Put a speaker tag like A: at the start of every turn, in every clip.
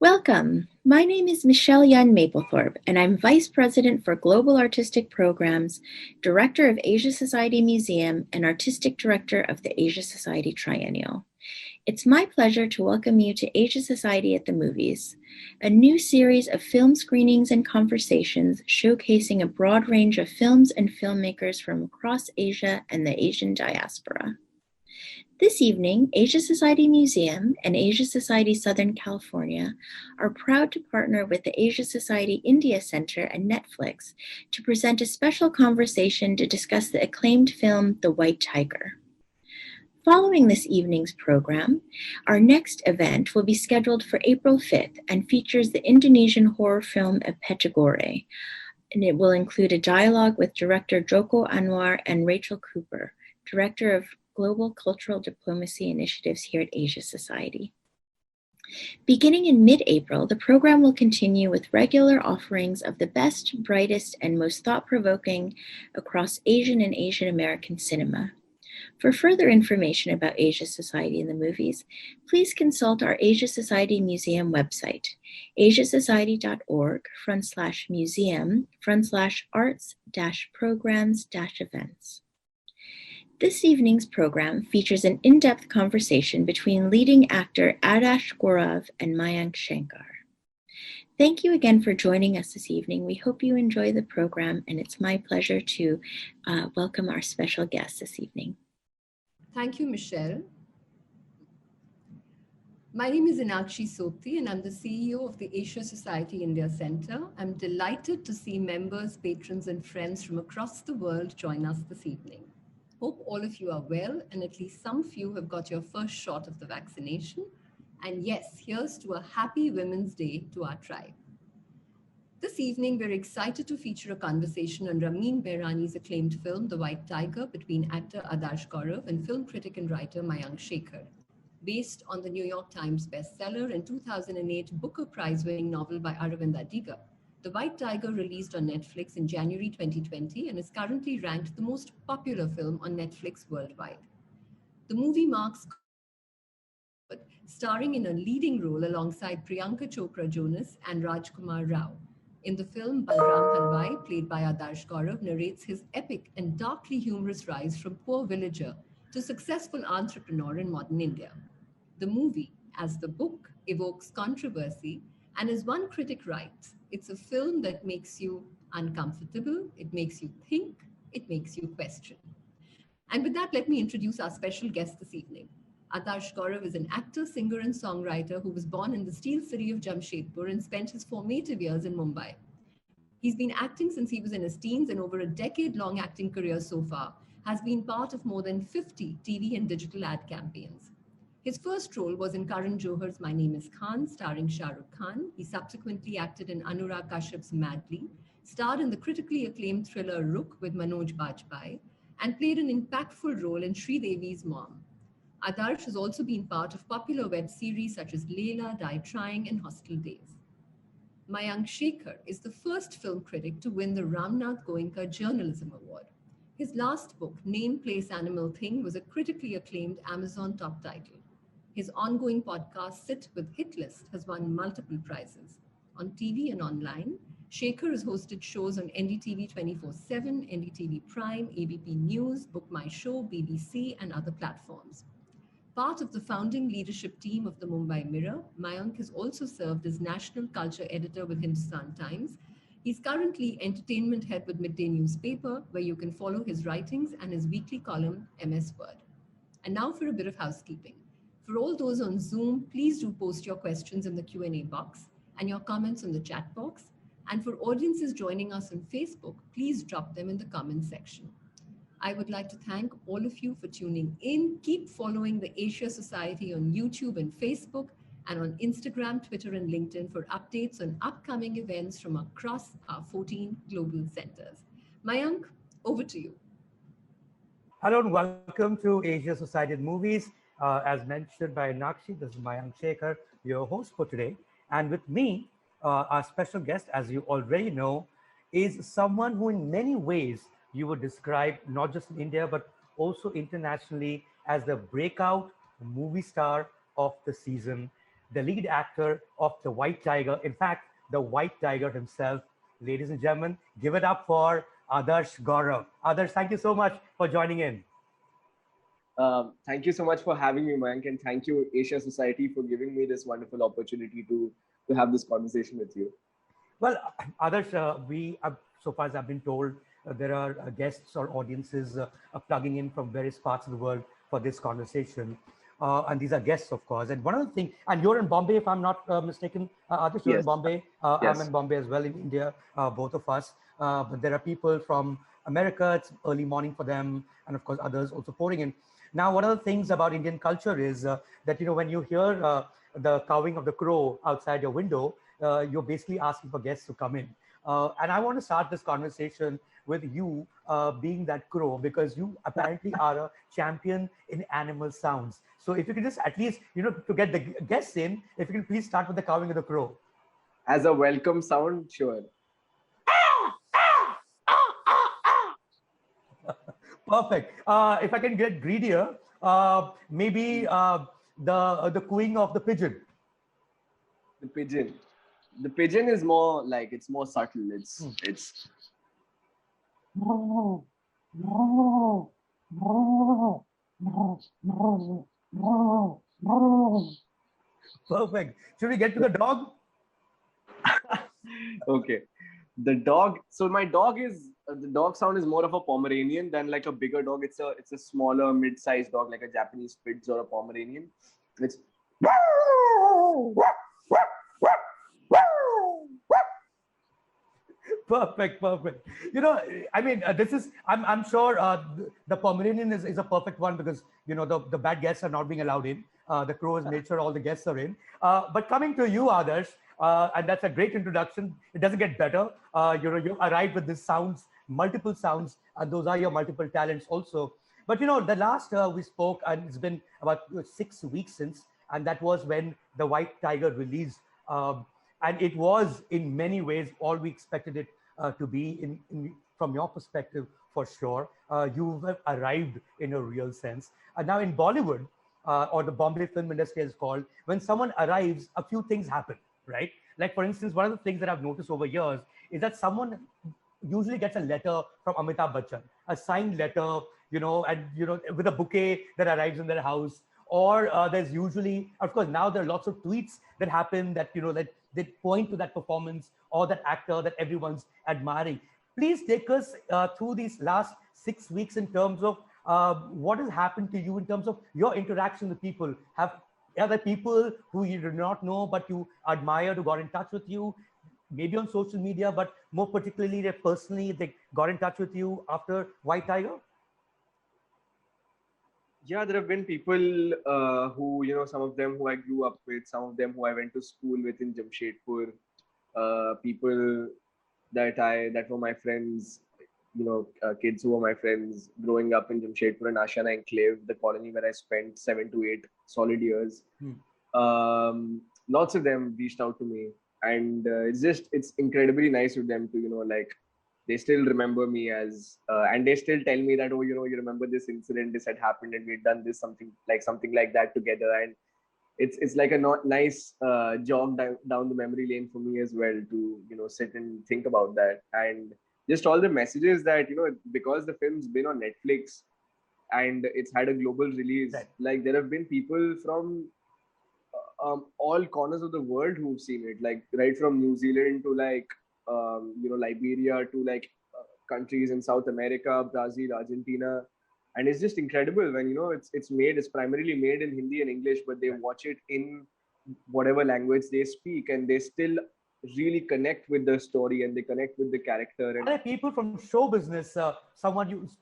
A: Welcome. My name is Michelle Yun Maplethorpe, and I'm Vice President for Global Artistic Programs, Director of Asia Society Museum, and Artistic Director of the Asia Society Triennial. It's my pleasure to welcome you to Asia Society at the Movies, a new series of film screenings and conversations showcasing a broad range of films and filmmakers from across Asia and the Asian diaspora. This evening, Asia Society Museum and Asia Society Southern California are proud to partner with the Asia Society India Center and Netflix to present a special conversation to discuss the acclaimed film, The White Tiger. Following this evening's program, our next event will be scheduled for April 5th and features the Indonesian horror film Petegore, and it will include a dialogue with director Joko Anwar and Rachel Cooper, Director of Global Cultural Diplomacy Initiatives here at Asia Society. Beginning in mid-April, the program will continue with regular offerings of the best, brightest, and most thought-provoking across Asian and Asian American cinema. For further information about Asia Society and the movies, please consult our Asia Society Museum website, asiasociety.org/museum/arts-programs-events. This evening's program features an in-depth conversation between leading actor Adarsh Gaurav and Mayank Shankar. Thank you again for joining us this evening. We hope you enjoy the program, and it's my pleasure to welcome our special guest this evening.
B: Thank you, Michelle. My name is Inakshi Sopti, and I'm the CEO of the Asia Society India Center. I'm delighted to see members, patrons, and friends from across the world join us this evening. Hope all of you are well, and at least some of you have got your first shot of the vaccination. And yes, here's to a happy Women's Day to our tribe. This evening, we're excited to feature a conversation on Ramin Bahrani's acclaimed film, The White Tiger, between actor Adarsh Gaurav and film critic and writer Mayank Shankar. Based on the New York Times bestseller and 2008 Booker Prize-winning novel by Aravind Adiga, The White Tiger released on Netflix in January 2020 and is currently ranked the most popular film on Netflix worldwide. The movie marks starring in a leading role alongside Priyanka Chopra Jonas and Rajkumar Rao. In the film, Balram Halwai, played by Adarsh Gaurav, narrates his epic and darkly humorous rise from poor villager to successful entrepreneur in modern India. The movie, as the book, evokes controversy, and as one critic writes, it's a film that makes you uncomfortable, it makes you think, it makes you question. And with that, let me introduce our special guest this evening. Adarsh Gaurav is an actor, singer, and songwriter who was born in the steel city of Jamshedpur and spent his formative years in Mumbai. He's been acting since he was in his teens, and over a decade-long acting career so far has been part of more than 50 TV and digital ad campaigns. His first role was in Karan Johar's My Name is Khan, starring Shah Rukh Khan. He subsequently acted in Anurag Kashyap's Madly, starred in the critically acclaimed thriller Rukh with Manoj Bajpayee, and played an impactful role in Sridevi's Mom. Adarsh has also been part of popular web series such as Leila, Die Trying, and Hostel Days. Mayank Shankar is the first film critic to win the Ramnath Goenka Journalism Award. His last book, Name, Place, Animal, Thing, was a critically acclaimed Amazon top title. His ongoing podcast, Sit with Hitlist, has won multiple prizes. On TV and online, Shankar has hosted shows on NDTV 24/7, NDTV Prime, ABP News, Book My Show, BBC, and other platforms. Part of the founding leadership team of the Mumbai Mirror, Mayank has also served as national culture editor with Hindustan Times. He's currently entertainment head with Midday Newspaper, where you can follow his writings and his weekly column, MS Word. And now for a bit of housekeeping. For all those on Zoom, please do post your questions in the Q&A box and your comments in the chat box. And for audiences joining us on Facebook, please drop them in the comments section. I would like to thank all of you for tuning in. Keep following the Asia Society on YouTube and Facebook, and on Instagram, Twitter, and LinkedIn for updates on upcoming events from across our 14 global centers. Mayank, over to you.
C: Hello and welcome to Asia Society at Movies. As mentioned by Nakshi, this is Mayank Shankar, your host for today. And with me, our special guest, as you already know, is someone who in many ways you would describe not just in India, but also internationally as the breakout movie star of the season, the lead actor of The White Tiger. In fact, the White Tiger himself. Ladies and gentlemen, give it up for Adarsh Gaurav. Adarsh, thank you so much for joining in.
D: Thank you so much for having me, Mayank, and thank you, Asia Society, for giving me this wonderful opportunity to have this conversation with you.
C: Well, Adarsh, so far as I've been told, there are guests or audiences plugging in from various parts of the world for this conversation. And these are guests, of course. And one of the things, and you're in Bombay, if I'm not mistaken, Adarsh, you're in Bombay.
D: Yes.
C: I'm in Bombay as well, in India, both of us. But there are people from America, it's early morning for them, and of course, others also pouring in. Now, one of the things about Indian culture is that, when you hear the cawing of the crow outside your window, you're basically asking for guests to come in. And I want to start this conversation with you being that crow, because you apparently are a champion in animal sounds. So if you could just at least, to get the guests in, if you can please start with the cawing of the crow.
D: As a welcome sound, sure.
C: Perfect. If I can get greedier, maybe the cooing of the pigeon.
D: The pigeon. The pigeon is more like, it's more subtle. It's.
C: Perfect. Should we get to the dog?
D: Okay. The dog. So my dog is the dog sound is more of a Pomeranian than like a bigger dog. It's a smaller, mid-sized dog, like a Japanese Spitz or a Pomeranian. It's.
C: Perfect. I mean, I'm sure the Pomeranian is a perfect one, because, the bad guests are not being allowed in. The crow has made sure all the guests are in. But coming to you, Adarsh, and that's a great introduction. It doesn't get better. You arrived with these sounds, multiple sounds, and those are your multiple talents also. But, the last we spoke, and it's been about 6 weeks since, and that was when The White Tiger released. And it was, in many ways, all we expected it to be from your perspective, for sure. You have arrived in a real sense. Now in Bollywood, or the Bombay film industry is called, when someone arrives, a few things happen, right? Like, for instance, one of the things that I've noticed over years is that someone usually gets a letter from Amitabh Bachchan, a signed letter, and, with a bouquet that arrives in their house. Or there's usually, of course, now there are lots of tweets that happen that, that they point to that performance or that actor that everyone's admiring. Please take us through these last 6 weeks in terms of what has happened to you in terms of your interaction with people. Are there people who you do not know but you admire who got in touch with you, maybe on social media, but more particularly they got in touch with you after White Tiger?
D: Yeah, there have been people who, some of them who I grew up with, some of them who I went to school with in Jamshedpur, people that were my friends, kids who were my friends growing up in Jamshedpur and Ashiana Enclave, the colony where I spent 7 to 8 solid years. Lots of them reached out to me, and it's incredibly nice of them to, they still remember me as, and they still tell me that, oh, you remember this incident, this had happened, and we'd done this something like that together. And it's like a nice jog down the memory lane for me as well to, sit and think about that. And just all the messages that, because the film's been on Netflix and it's had a global release, right. Like there have been people from all corners of the world who've seen it, like right from New Zealand to Liberia to countries in South America, Brazil, Argentina. And it's just incredible when, it's primarily made in Hindi and English, but they watch it in whatever language they speak, and they still really connect with the story and they connect with the character. And
C: are there people from show business,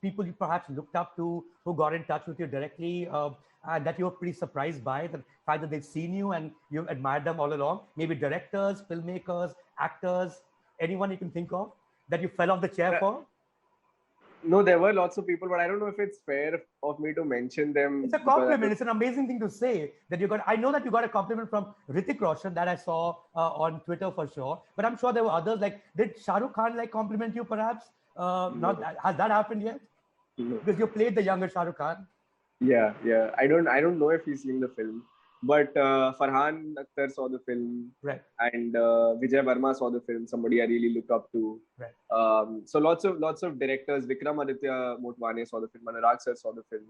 C: people you perhaps looked up to, who got in touch with you directly, and that you were pretty surprised by the fact that they've seen you and you've admired them all along? Maybe directors, filmmakers, actors, anyone you can think of that you fell off the chair for?
D: No, there were lots of people, but I don't know if it's fair of me to mention them.
C: It's a compliment. It's an amazing thing to say that you got. I know that you got a compliment from Hrithik Roshan that I saw on Twitter for sure. But I'm sure there were others. Like, did Shah Rukh Khan compliment you perhaps? No. Has that happened yet?
D: No.
C: Because you played the younger Shah Rukh Khan.
D: Yeah. I don't know if he's seen the film, But Farhan Akhtar saw the film,
C: Right.
D: and Vijay Verma saw the film. Somebody I really look up to.
C: Right.
D: So lots of directors. Vikram Aditya Motwane saw the film. Anurag sir saw the film.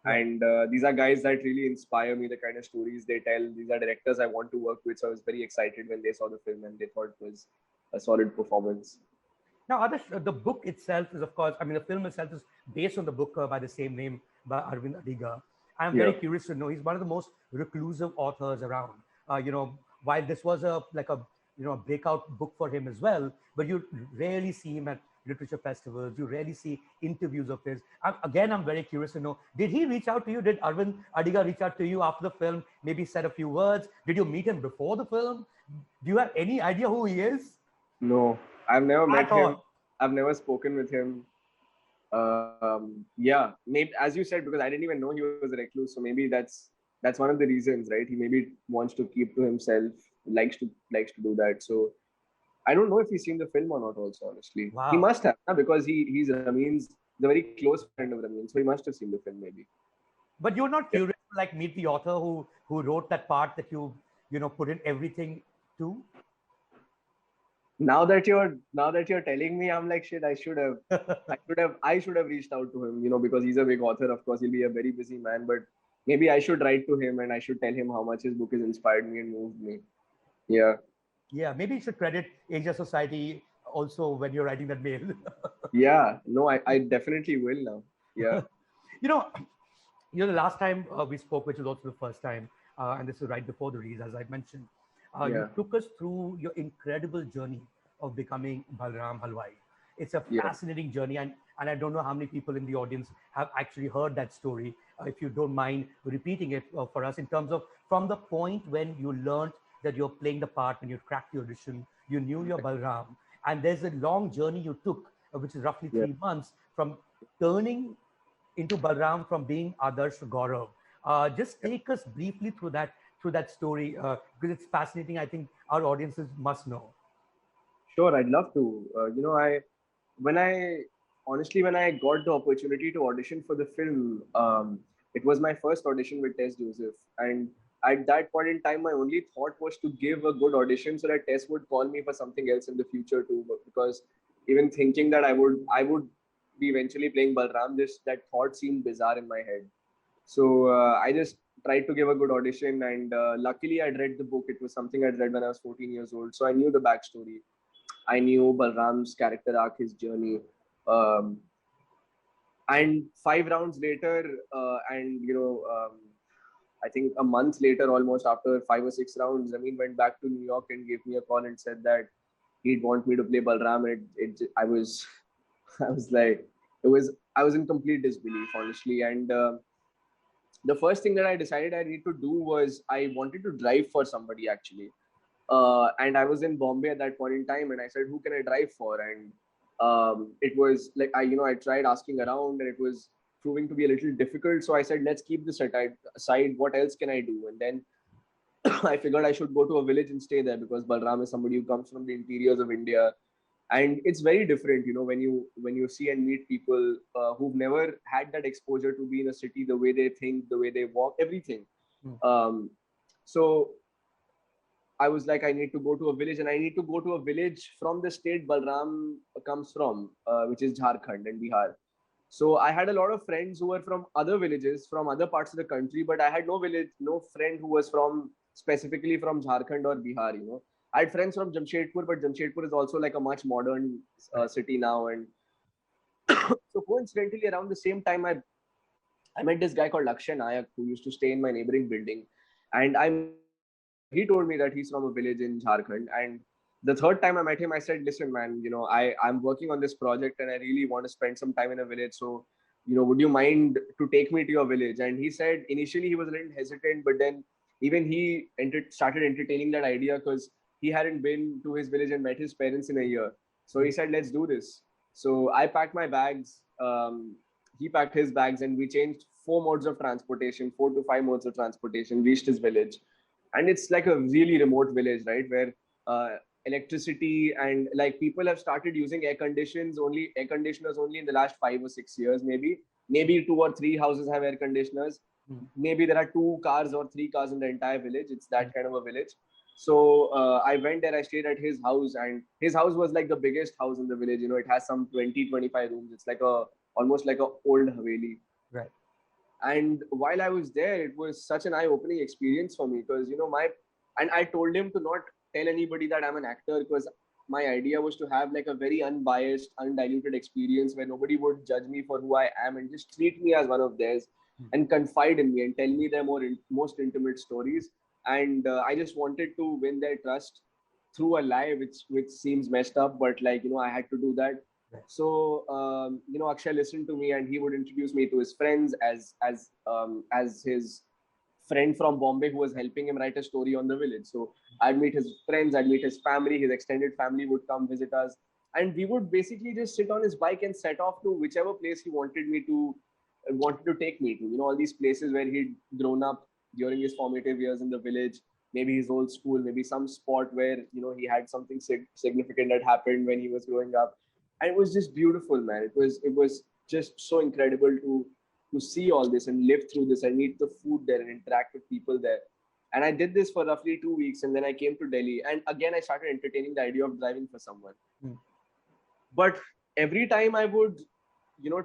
C: Right.
D: And these are guys that really inspire me. The kind of stories they tell. These are directors I want to work with. So I was very excited when they saw the film and they thought it was a solid performance.
C: Now, Adarsh, the book itself is, of course, I mean, the film itself is based on the book by the same name by Arvind Adiga. I'm very curious to know. He's one of the most reclusive authors around. While this was a breakout book for him as well, but you rarely see him at literature festivals. You rarely see interviews of his. I'm very curious to know, did he reach out to you? Did Arvind Adiga reach out to you after the film, maybe said a few words? Did you meet him before the film? Do you have any idea who he is?
D: No, I've never met him.
C: All.
D: I've never spoken with him. Yeah, maybe, as you said, because I didn't even know he was a recluse. So maybe that's one of the reasons, right? He maybe wants to keep to himself, likes to do that. So I don't know if he's seen the film or not. Also, honestly,
C: Wow.
D: He must have, because he's Ramin's the very close friend of Ramin, so he must have seen the film maybe.
C: But you're not curious to like meet the author who wrote that part that you put in everything to?
D: Now that you're telling me, I'm like, shit, I should have reached out to him, because he's a big author. Of course, he'll be a very busy man, but maybe I should write to him and I should tell him how much his book has inspired me and moved me. Yeah.
C: Yeah, maybe you should credit Asia Society also when you're writing that mail.
D: Yeah, no, I definitely will now. Yeah.
C: The last time we spoke, which was also the first time, and this is right before the release, as I mentioned, you took us through your incredible journey of becoming Balram Halwai. It's a fascinating journey, and I don't know how many people in the audience have actually heard that story. If you don't mind repeating it for us in terms of from the point when you learned that you're playing the part, when you cracked the audition, you knew you're Balram, and there's a long journey you took, which is roughly 3 months, from turning into Balram from being Adarsh to Gaurav. Just take us briefly through that story, because it's fascinating. I think our audiences must know.
D: Sure, I'd love to. When I got the opportunity to audition for the film, it was my first audition with Tess Joseph, and at that point in time, my only thought was to give a good audition so that Tess would call me for something else in the future too. Because even thinking that I would be eventually playing Balram, that thought seemed bizarre in my head. So I just tried to give a good audition, and luckily I'd read the book. It was something I'd read when I was 14 years old, so I knew the backstory. I knew Balram's character arc, his journey. And 5 rounds later, I think a month later, almost after 5 or 6 rounds, Ramin went back to New York and gave me a call and said that he'd want me to play Balram. I was in complete disbelief, honestly. And the first thing that I decided I need to do was I wanted to drive for somebody, actually. And I was in Bombay at that point in time, and I said, who can I drive for? And it was like, I tried asking around, and it was proving to be a little difficult. So I said, let's keep this aside. What else can I do? And then I figured I should go to a village and stay there, because Balram is somebody who comes from the interiors of India. And it's very different, when you see and meet people who've never had that exposure to be in a city, the way they think, the way they walk, everything. So I was like, I need to go to a village, and I need to go to a village from the state Balram comes from, which is Jharkhand and Bihar. So I had a lot of friends who were from other villages, from other parts of the country, but I had no friend who was specifically from Jharkhand or Bihar, I had friends from Jamshedpur, but Jamshedpur is also like a much modern city now. And so coincidentally, around the same time, I met this guy called Lakshay Nayak, who used to stay in my neighboring building. And he told me that he's from a village in Jharkhand. And the third time I met him, I said, listen, man, I'm working on this project and I really want to spend some time in a village. So, would you mind to take me to your village? And he said, initially he was a little hesitant, but then even he started entertaining that idea, because he hadn't been to his village and met his parents in a year. So he said, let's do this. So I packed my bags. He packed his bags, and we changed 4 to 5 modes of transportation, reached his village. And it's like a really remote village, right? Where electricity and like people have started using air conditioners only in the last 5 or 6 years, maybe 2 or 3 houses have air conditioners. maybe there are 2 cars or 3 cars in the entire village. It's that kind of a village. So I went there, I stayed at his house, and his house was like the biggest house in the village. It has some 20-25 rooms. It's like almost like a old Haveli.
C: Right.
D: And while I was there, it was such an eye-opening experience for me, because and I told him to not tell anybody that I'm an actor, because my idea was to have like a very unbiased, undiluted experience where nobody would judge me for who I am and just treat me as one of theirs and confide in me and tell me their most intimate stories. And I just wanted to win their trust through a lie, which seems messed up, but I had to do that.
C: Right.
D: So Akshay listened to me, and he would introduce me to his friends as his friend from Bombay who was helping him write a story on the village. So I'd meet his friends, I'd meet his family, his extended family would come visit us, and we would basically just sit on his bike and set off to whichever place he wanted to take me to. All these places where he'd grown up during his formative years in the village, maybe his old school, maybe some spot where he had something significant that happened when he was growing up. And it was just beautiful, man. It was just so incredible to see all this and live through this and eat the food there and interact with people there. And I did this for roughly 2 weeks, and then I came to Delhi, and again I started entertaining the idea of driving for someone. But every time I would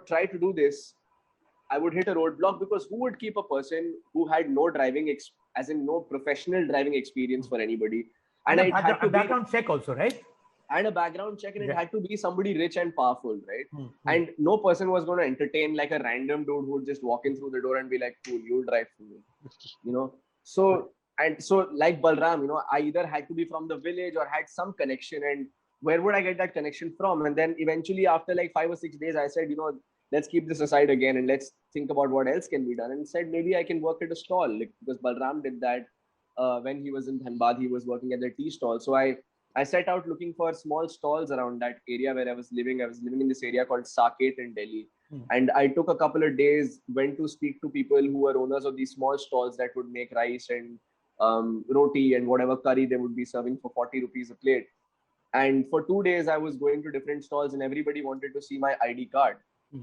D: try to do this, I would hit a roadblock, because who would keep a person who had no as in no professional driving experience for anybody?
C: And it had a background check also, right?
D: And a background check, and it had to be somebody rich and powerful, right?
C: Mm-hmm.
D: And no person was going to entertain like a random dude who would just walk in through the door and be like, cool, you'll drive for me. So like Balram, I either had to be from the village or had some connection, and where would I get that connection from? And then eventually, after like 5 or 6 days, I said, let's keep this aside again and let's think about what else can be done. And said, maybe I can work at a stall, because Balram did that when he was in Dhanbad. He was working at the tea stall. So I set out looking for small stalls around that area where I was living. I was living in this area called Saket in Delhi. And I took a couple of days, went to speak to people who were owners of these small stalls that would make rice and roti and whatever curry they would be serving for 40 rupees a plate. And for 2 days, I was going to different stalls, and everybody wanted to see my ID card.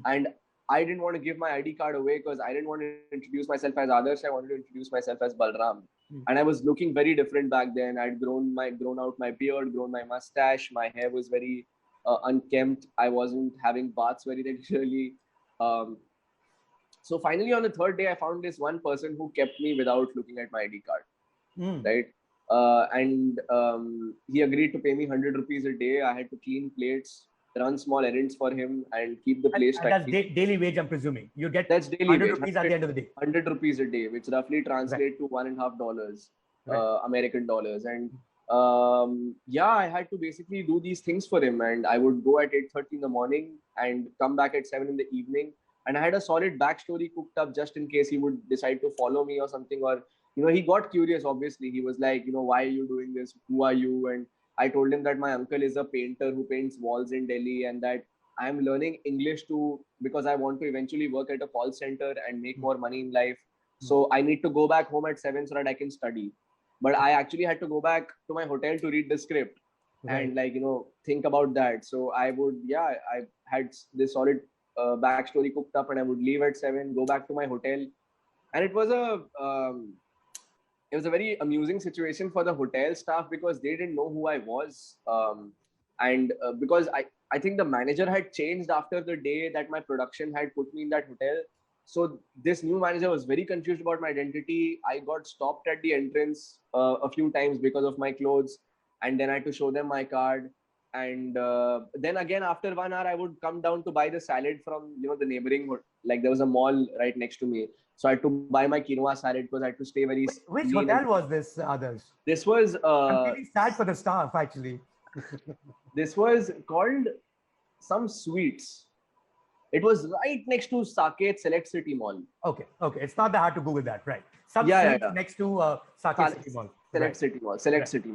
D: And I didn't want to give my ID card away, because I didn't want to introduce myself as Adarsh. I wanted to introduce myself as Balram. And I was looking very different back then. I'd grown out my beard, grown my mustache. My hair was very unkempt. I wasn't having baths very regularly. So finally, on the 3rd day, I found this one person who kept me without looking at my ID card. Right? And he agreed to pay me 100 rupees a day. I had to clean plates, run small errands for him, and keep the place
C: tidy. That's daily wage, I'm presuming. You get
D: that's daily
C: 100
D: wage,
C: rupees at the end of the day.
D: 100 rupees a day, which roughly translate to $1.5 American dollars. And I had to basically do these things for him. And I would go at 8:30 in the morning and come back at 7 in the evening. And I had a solid backstory cooked up just in case he would decide to follow me or something. Or, he got curious, obviously. He was like, why are you doing this? Who are you? And I told him that my uncle is a painter who paints walls in Delhi, and that I'm learning English because I want to eventually work at a call center and make more money in life. So I need to go back home at 7 so that I can study. But I actually had to go back to my hotel to read the script and think about that. So I had this solid backstory cooked up, and I would leave at 7, go back to my hotel. And it was a very amusing situation for the hotel staff, because they didn't know who I was. Because I think the manager had changed after the day that my production had put me in that hotel. So this new manager was very confused about my identity. I got stopped at the entrance a few times because of my clothes. And then I had to show them my card. And then again, after 1 hour, I would come down to buy the salad from, the neighboring, like there was a mall right next to me. So I had to buy my quinoa salad because I had to stay very...
C: Which hotel was this, Adarsh?
D: This was...
C: I'm feeling sad for the staff, actually.
D: This was called some Sweets. It was right next to Saket Select City Mall.
C: Okay. It's not that hard to Google that, right? Some next to Saket City Mall.
D: Select City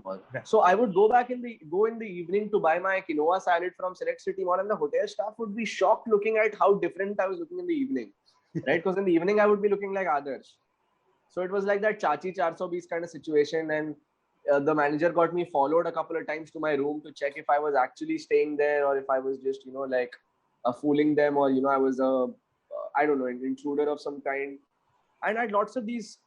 D: Mall. Right. So I would go in the evening to buy my quinoa salad from Select City Mall, and the hotel staff would be shocked looking at how different I was looking in the evening, right? Because in the evening I would be looking like Adarsh. So it was like that Chachi 420 kind of situation, and the manager got me followed a couple of times to my room to check if I was actually staying there or if I was just fooling them, or I was an intruder of some kind. And I had lots of these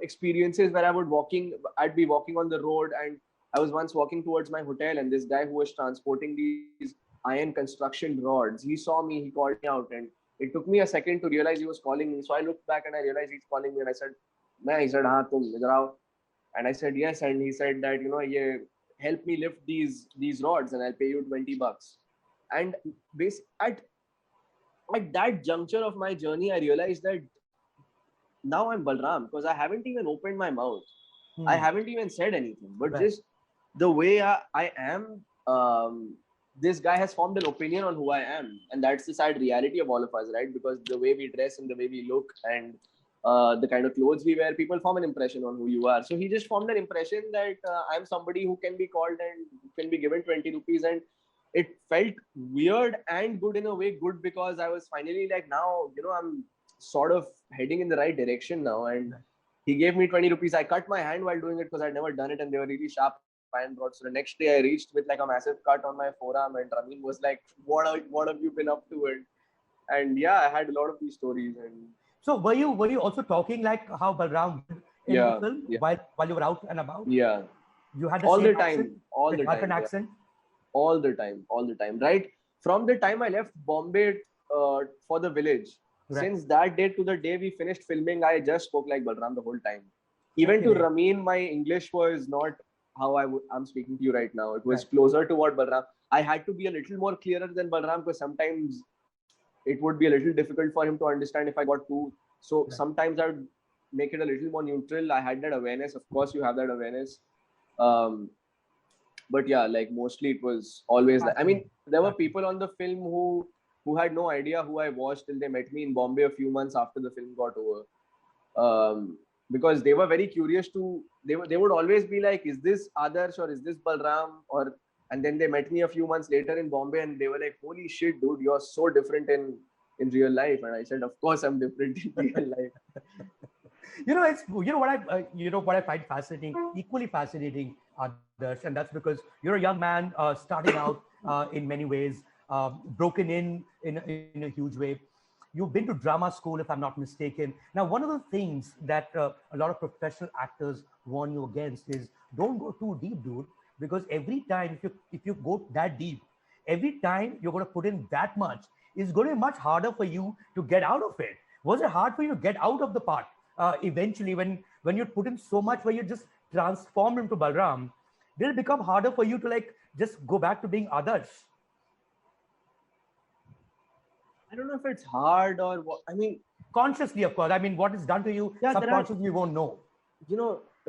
D: experiences where I'd be walking on the road, and I was once walking towards my hotel, and this guy who was transporting these iron construction rods, he saw me, he called me out, and it took me a second to realize he was calling me. So I looked back and I realized he's calling me, and I said, "Man," he said, "Haan, tum idhar aao." And I said, "Yes." And he said that, "Yeah, help me lift these rods, and I'll pay you $20." And at that juncture of my journey, I realized that now I'm Balram because I haven't even opened my mouth. I haven't even said anything, but just the way I am, this guy has formed an opinion on who I am, and that's the sad reality of all of us, right? Because the way we dress and the way we look and the kind of clothes we wear, people form an impression on who you are. So he just formed an impression that I'm somebody who can be called and can be given 20 rupees, and it felt weird and good in a way. Good because I was finally like, now I'm sort of heading in the right direction now, and he gave me 20 rupees. I cut my hand while doing it because I'd never done it, and they were really sharp iron rods. So the next day I reached with like a massive cut on my forearm, and Ramin was like, what have you been up to? And yeah, I had a lot of these stories. And
C: so were you also talking like how Balram did in the film while you were out and about?
D: Yeah.
C: You had the
D: all
C: same
D: the time,
C: accent,
D: all
C: with
D: the
C: half
D: time,
C: an accent?
D: all the time. Right from the time I left Bombay for the village.
C: Right.
D: Since that day to the day we finished filming, I just spoke like Balram the whole time. Even to Ramin, my English was not how I'm speaking to you right now. It was closer to what Balram. I had to be a little more clearer than Balram because sometimes it would be a little difficult for him to understand if I got too. So sometimes I would make it a little more neutral. I had that awareness. Of course, you have that awareness. But yeah, like mostly it was always that. I mean, there were people on the film who had no idea who I was till they met me in Bombay a few months after the film got over. Because they were very curious they would always be like, is this Adarsh or is this Balram? And then they met me a few months later in Bombay and they were like, holy shit, dude, you're so different in real life. And I said, of course I'm different in real life.
C: What I find fascinating, equally fascinating, Adarsh, and that's because you're a young man starting out in many ways, broken in a huge way. You've been to drama school, if I'm not mistaken. Now, one of the things that a lot of professional actors warn you against is don't go too deep, dude, because every time if you go that deep, every time you're going to put in that much, it's going to be much harder for you to get out of it. Was it hard for you to get out of the part eventually when you put in so much where you just transformed into Balram? Did it become harder for you to like just go back to being Adarsh?
D: I don't know if it's hard or what. I mean,
C: consciously, of course. I mean, what is done to you subconsciously, you won't know.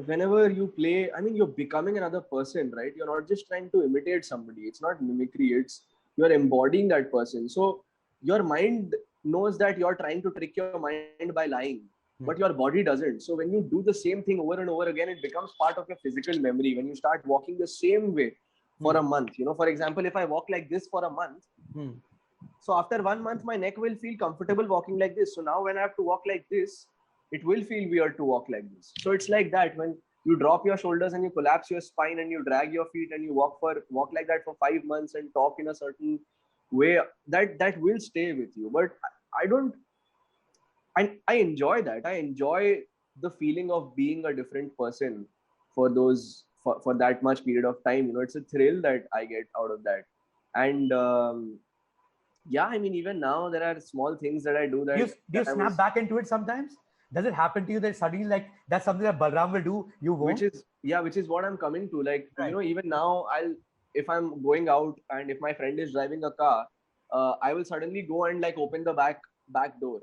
D: Whenever you play, I mean, you're becoming another person, right? You're not just trying to imitate somebody. It's not mimicry. You're embodying that person. So your mind knows that you're trying to trick your mind by lying, but your body doesn't. So when you do the same thing over and over again, it becomes part of your physical memory. When you start walking the same way for a month, for example, if I walk like this for a month, so after 1 month, my neck will feel comfortable walking like this. So now when I have to walk like this, it will feel weird to walk like this. So it's like that. When you drop your shoulders and you collapse your spine and you drag your feet and you walk like that for 5 months and talk in a certain way, that will stay with you. But I enjoy that. I enjoy the feeling of being a different person for that much period of time. It's a thrill that I get out of that. And yeah, I mean, even now there are small things that I do that.
C: Do you snap back into it sometimes? Does it happen to you that suddenly like that's something that Balram will do? You won't.
D: Which is what I'm coming to. Like even now, if I'm going out and if my friend is driving a car, I will suddenly go and like open the back door,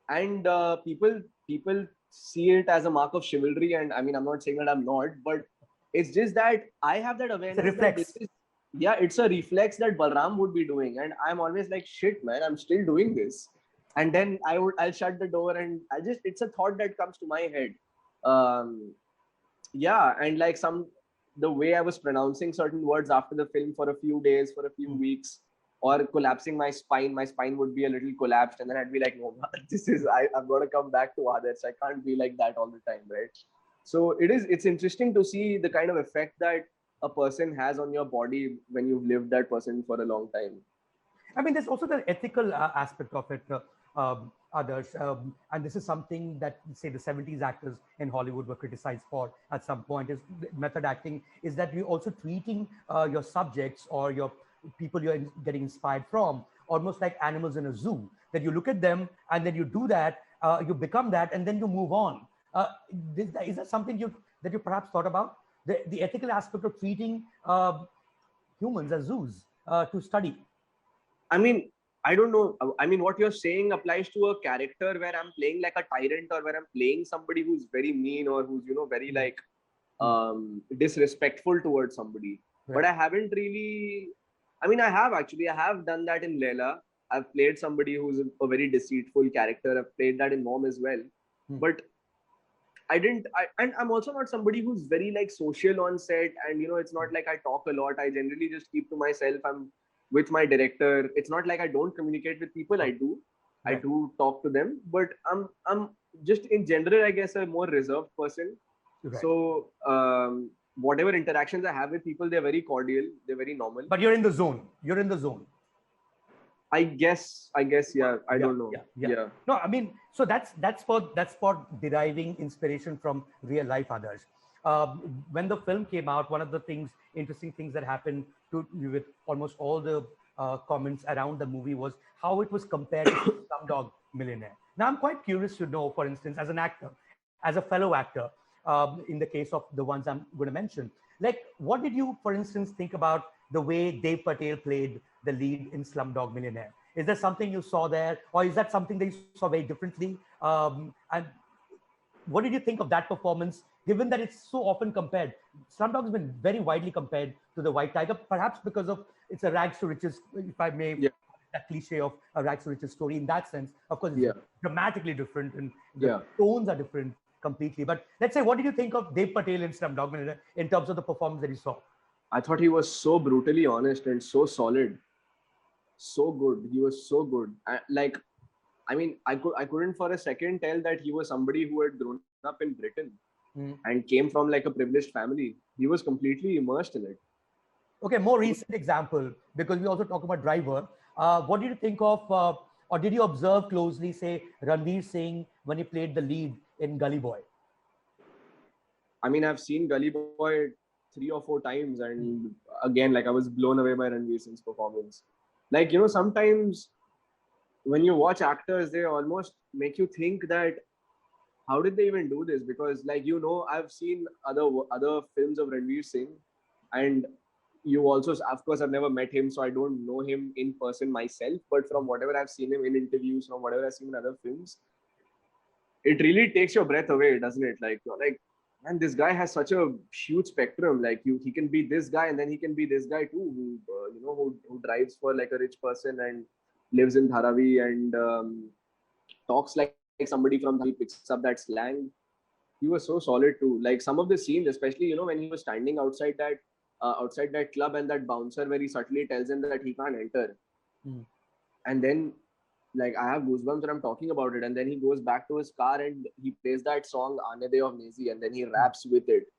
D: and people see it as a mark of chivalry. And I mean, I'm not saying that I'm not, but it's just that I have that awareness.
C: It's a reflex.
D: It's a reflex that Balram would be doing, and I'm always like, shit, man, I'm still doing this. And then I'll shut the door, and it's a thought that comes to my head. And like the way I was pronouncing certain words after the film for a few days, for a few weeks, or collapsing my spine would be a little collapsed, and then I'd be like, no, I've got to come back to Adarsh. I can't be like that all the time, right? So it's interesting to see the kind of effect that a person has on your body when you've lived that person for a long time.
C: I mean, there's also the ethical aspect of it. others. And this is something that, say, the 70s actors in Hollywood were criticized for at some point, is method acting, is that you're also treating your subjects or your people you're getting inspired from almost like animals in a zoo, that you look at them and then you do that, you become that, and then you move on. Is that something that you perhaps thought about? The ethical aspect of treating humans as zoos to study.
D: I mean, I don't know. I mean, what you're saying applies to a character where I'm playing like a tyrant, or where I'm playing somebody who's very mean, or who's, very like disrespectful towards somebody.
C: Right.
D: But I haven't really. I mean, I have done that in Leela. I've played somebody who's a very deceitful character. I've played that in Mom as well. But and I'm also not somebody who's very like social on set, and it's not like I talk a lot. I generally just keep to myself. I'm with my director. It's not like I don't communicate with people. I do.
C: Right.
D: I do talk to them, but I'm just in general, I guess, a more reserved person.
C: Right.
D: So whatever interactions I have with people, they're very cordial. They're very normal.
C: But you're in the zone. You're in the zone.
D: I guess, yeah. I don't know.
C: Yeah. No, I mean, so that's for deriving inspiration from real life others. When the film came out, one of the interesting things that happened with almost all the comments around the movie was how it was compared to Slumdog Millionaire. Now, I'm quite curious to know, for instance, as an actor, as a fellow actor, in the case of the ones I'm going to mention, like, what did you, for instance, think about the way Dev Patel played the lead in Slumdog Millionaire? Is there something you saw there, or is that something that you saw very differently? And what did you think of that performance, given that it's so often compared? Slumdog has been very widely compared to The White Tiger, perhaps because of it's a rags to riches, if I may, that cliche of a rags to riches story in that sense. Of course, it's dramatically different, and the tones are different completely. But let's say, what did you think of Dev Patel in Slumdog Millionaire in terms of the performance that you saw?
D: I thought he was so brutally honest and so solid. So good. He was so good. I mean, I couldn't for a second tell that he was somebody who had grown up in Britain and came from like a privileged family. He was completely immersed in it.
C: Okay, more recent example, because we also talk about Driver. What did you think of, or did you observe closely, say, Ranveer Singh when he played the lead in Gully Boy?
D: I mean, I've seen Gully Boy 3 or 4 times, and again, like, I was blown away by Ranveer Singh's performance. Like, sometimes when you watch actors, they almost make you think that how did they even do this? Because, like, I've seen other films of Ranveer Singh, and you also, of course, I've never met him, so I don't know him in person myself. But from whatever I've seen him in interviews, from whatever I've seen in other films, it really takes your breath away, doesn't it? Like, you're like, man, this guy has such a huge spectrum. Like, he can be this guy, and then he can be this guy too, who drives for like a rich person and lives in Dharavi and talks like somebody from Dharavi, picks up that slang. He was so solid too. Like, some of the scenes, especially when he was standing outside that club, and that bouncer very subtly tells him that he can't enter, and then, like, I have goosebumps when I'm talking about it. And then he goes back to his car and he plays that song Aane De of Nezi, and then he raps with it.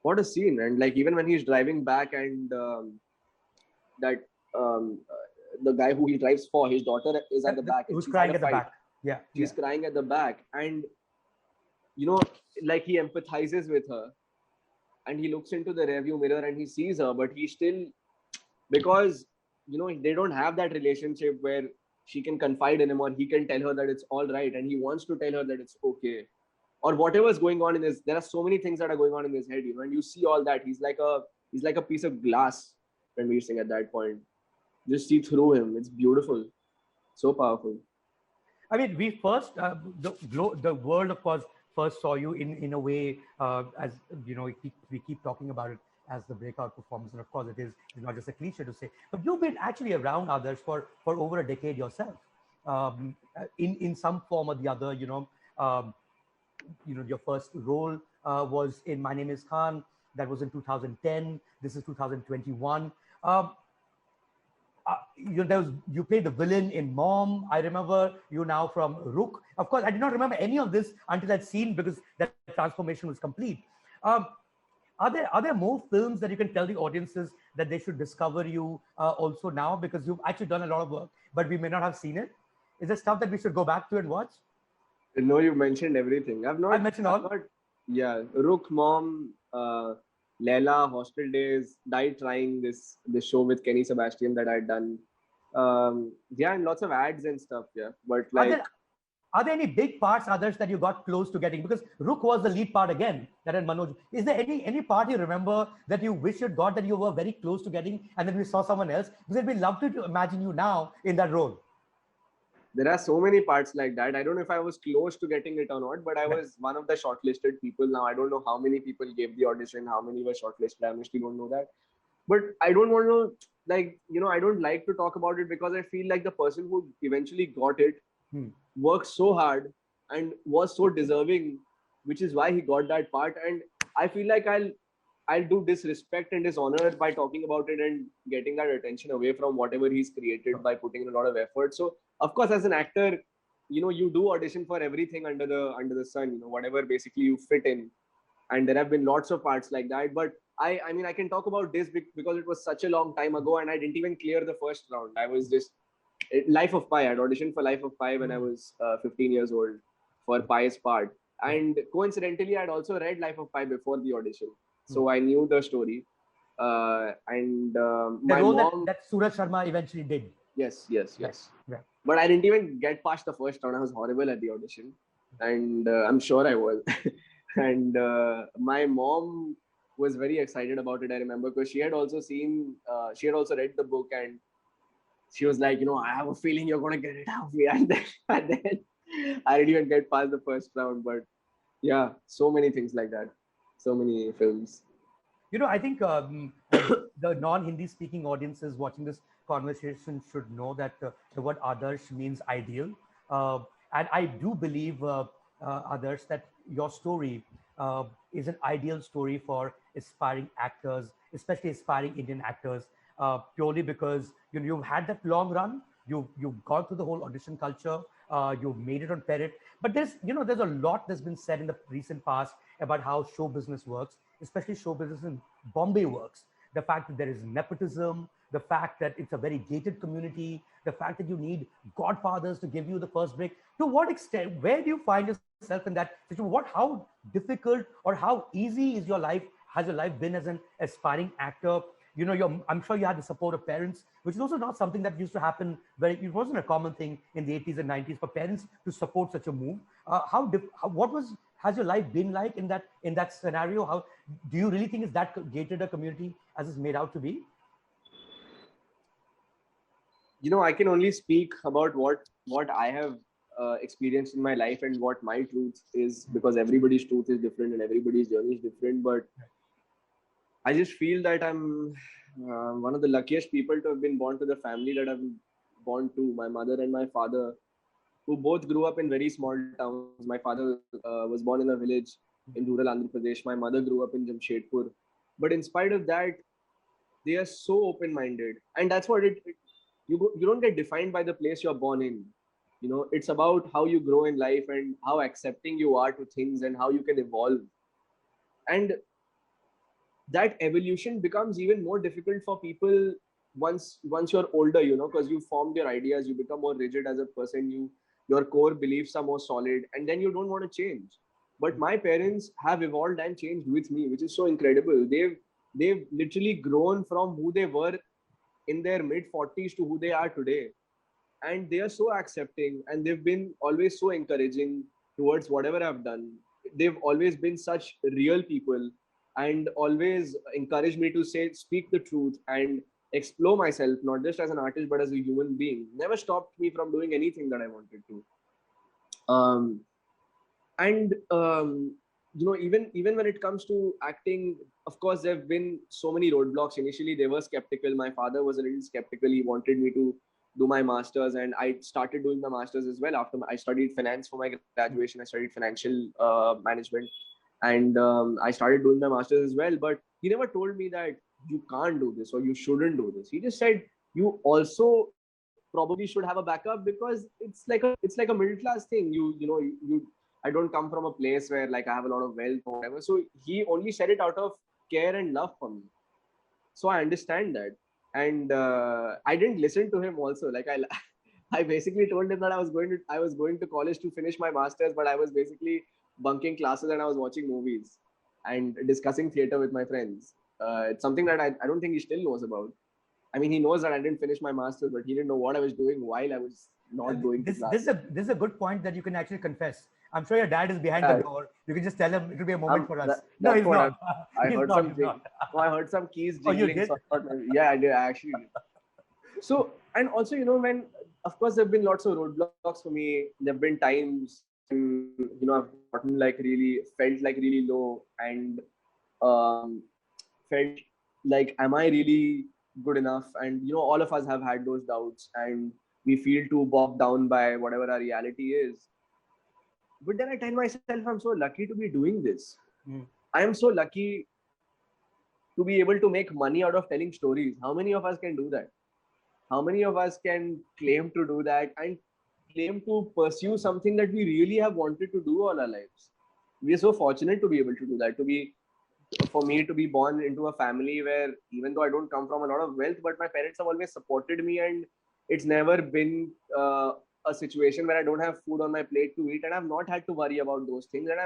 D: What a scene. And like, even when he's driving back, and the guy who he drives for, his daughter is at the back.
C: Who's crying at the back. Yeah.
D: She's crying at the back. And, like, he empathizes with her. And he looks into the rearview mirror and he sees her, but he still, because, they don't have that relationship where she can confide in him, or he can tell her that it's all right, and he wants to tell her that it's okay, or whatever's going on in his. There are so many things that are going on in his head, and you see all that. He's like a piece of glass when we're saying at that point. Just see through him. It's beautiful, so powerful.
C: I mean, we first the world, of course, first saw you in a way, as we keep talking about it as the breakout performance, and of course it's not just a cliche to say, but you've been actually around others for over a decade yourself, in some form or the other. Your first role was in My Name Is Khan. That was in 2010. This is 2021. You played the villain in Mom. I remember you now from Rook. Of course, I did not remember any of this until that scene, because that transformation was complete. Are there more films that you can tell the audiences that they should discover you also now, because you've actually done a lot of work, but we may not have seen it? Is there stuff that we should go back to and watch?
D: No, you mentioned everything.
C: I mentioned all.
D: Yeah, Rook, Mom, Leila, Hostel Days, died trying this show with Kenny Sebastian that I'd done. Yeah, and lots of ads and stuff. Yeah, but like.
C: Are there any big parts, others, that you got close to getting? Because Rook was the lead part again, that and Manoj. Is there any part you remember that you wish you'd got, that you were very close to getting, and then we saw someone else? Because it'd be lovely to imagine you now in that role.
D: There are so many parts like that. I don't know if I was close to getting it or not, but I was one of the shortlisted people. Now, I don't know how many people gave the audition, how many were shortlisted. I honestly don't know that. But I don't want to, like, I don't like to talk about it because I feel like the person who eventually got it worked so hard and was so deserving, which is why he got that part. And I feel like I'll do disrespect and dishonor by talking about it and getting that attention away from whatever he's created by putting in a lot of effort. So of course, as an actor, you do audition for everything under the sun, whatever basically you fit in. And there have been lots of parts like that. But I mean, I can talk about this because it was such a long time ago and I didn't even clear the first round. I was just Life of Pi. I'd auditioned for Life of Pi when I was 15 years old for Pi's part. And coincidentally, I'd also read Life of Pi before the audition. So I knew the story. My mom...
C: that Suraj Sharma eventually did.
D: Yes.
C: Right.
D: But I didn't even get past the first round. I was horrible at the audition. And I'm sure I was. And my mom was very excited about it, I remember, because she had also read the book and she was like, I have a feeling you're going to get it out of me. And then I didn't even get past the first round. But yeah, so many things like that. So many films.
C: I think the non-Hindi speaking audiences watching this conversation should know that the word Adarsh means ideal. And I do believe, Adarsh, that your story is an ideal story for aspiring actors, especially aspiring Indian actors, purely because you've had that long run, you've gone through the whole audition culture, you've made it on Parrot. But there's a lot that's been said in the recent past about how show business works, especially show business in Bombay works. The fact that there is nepotism, the fact that it's a very gated community, the fact that you need godfathers to give you the first break. To what extent, where do you find yourself in that situation? How difficult or how easy has your life been as an aspiring actor? I'm sure you had the support of parents, which is also not something that used to happen. It wasn't a common thing in the 80s and 90s for parents to support such a move. Has your life been like in that scenario? How do you really think it's that gated a community as it's made out to be?
D: I can only speak about what I have experienced in my life and what my truth is, because everybody's truth is different and everybody's journey is different. But I just feel that I'm one of the luckiest people to have been born to the family that I've been born to. My mother and my father, who both grew up in very small towns. My father was born in a village in rural Andhra Pradesh. My mother grew up in Jamshedpur. But in spite of that, they are so open-minded. And that's what you don't get defined by the place you're born in. It's about how you grow in life and how accepting you are to things and how you can evolve. And that evolution becomes even more difficult for people once you're older, because you formed your ideas, you become more rigid as a person, your core beliefs are more solid, and then you don't want to change. But my parents have evolved and changed with me, which is so incredible. They've literally grown from who they were in their mid-40s to who they are today. And they are so accepting, and they've been always so encouraging towards whatever I've done. They've always been such real people and always encouraged me to speak the truth and explore myself, not just as an artist, but as a human being. Never stopped me from doing anything that I wanted to. Even when it comes to acting, of course, there have been so many roadblocks. Initially, they were skeptical. My father was a little skeptical. He wanted me to do my master's, and I started doing my master's as well. After I studied finance for my graduation, I studied financial management. And I started doing my master's as well. But he never told me that you can't do this or you shouldn't do this. He just said, you also probably should have a backup, because it's like a middle class thing. I don't come from a place where like I have a lot of wealth or whatever. So he only said it out of care and love for me. So I understand that. And I didn't listen to him also. I basically told him that I was going to college to finish my masters, but I was basically bunking classes and I was watching movies and discussing theater with my friends. It's something that I don't think he still knows about. I mean, he knows that I didn't finish my masters, but he didn't know what I was doing while I was not going to class.
C: This is a good point that you can actually confess. I'm sure your dad is behind the door. You can just tell him it will be a moment for us. No, he's not.
D: I heard some keys jingling.
C: Oh, you did?
D: So yeah, I did. I actually did. So, and also, when, of course, there have been lots of roadblocks for me. There have been times, when, I've gotten felt like really low and felt like, am I really good enough? And, all of us have had those doubts and we feel too bogged down by whatever our reality is. But then I tell myself, I'm so lucky to be doing this. I am so lucky to be able to make money out of telling stories. How many of us can do that? How many of us can claim to do that and claim to pursue something that we really have wanted to do all our lives? We are so fortunate to be able to do that, for me to be born into a family where, even though I don't come from a lot of wealth, but my parents have always supported me, and it's never been a situation where I don't have food on my plate to eat, and I've not had to worry about those things. And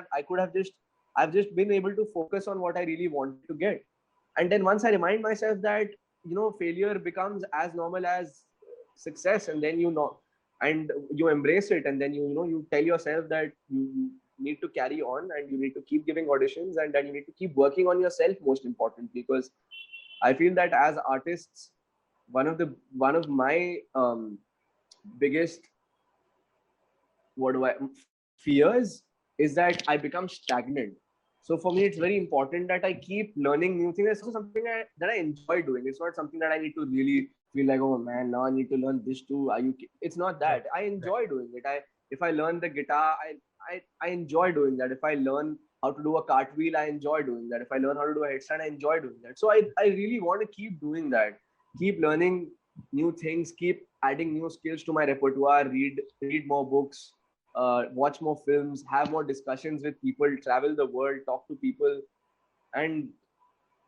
D: I've just been able to focus on what I really want to get. And then once I remind myself that, failure becomes as normal as success, and then and you embrace it, and then you tell yourself that you need to carry on and you need to keep giving auditions, and then you need to keep working on yourself, most importantly, because I feel that as artists, one of my biggest fears is that I become stagnant. So for me, it's very important that I keep learning new things. It's something that I enjoy doing. It's not something that I need to really feel like, oh man, now I need to learn this too. It's not that. I enjoy doing it. If I learn the guitar, I enjoy doing that. If I learn how to do a cartwheel, I enjoy doing that. If I learn how to do a headstand, I enjoy doing that. So I really want to keep doing that. Keep learning new things, keep adding new skills to my repertoire, read more books, watch more films, have more discussions with people, travel the world, talk to people. And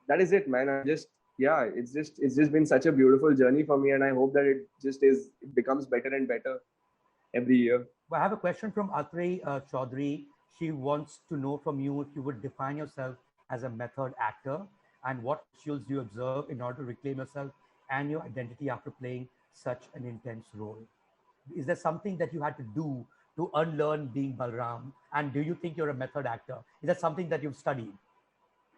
D: that is it, man. It's just been such a beautiful journey for me, and I hope that it becomes better and better every year.
C: Well, I have a question from Atri Chaudhary. She wants to know from you if you would define yourself as a method actor, and what rituals do you observe in order to reclaim yourself and your identity after playing such an intense role? Is there something that you had to do to unlearn being Balram? And do you think you're a method actor? Is that something that you've studied?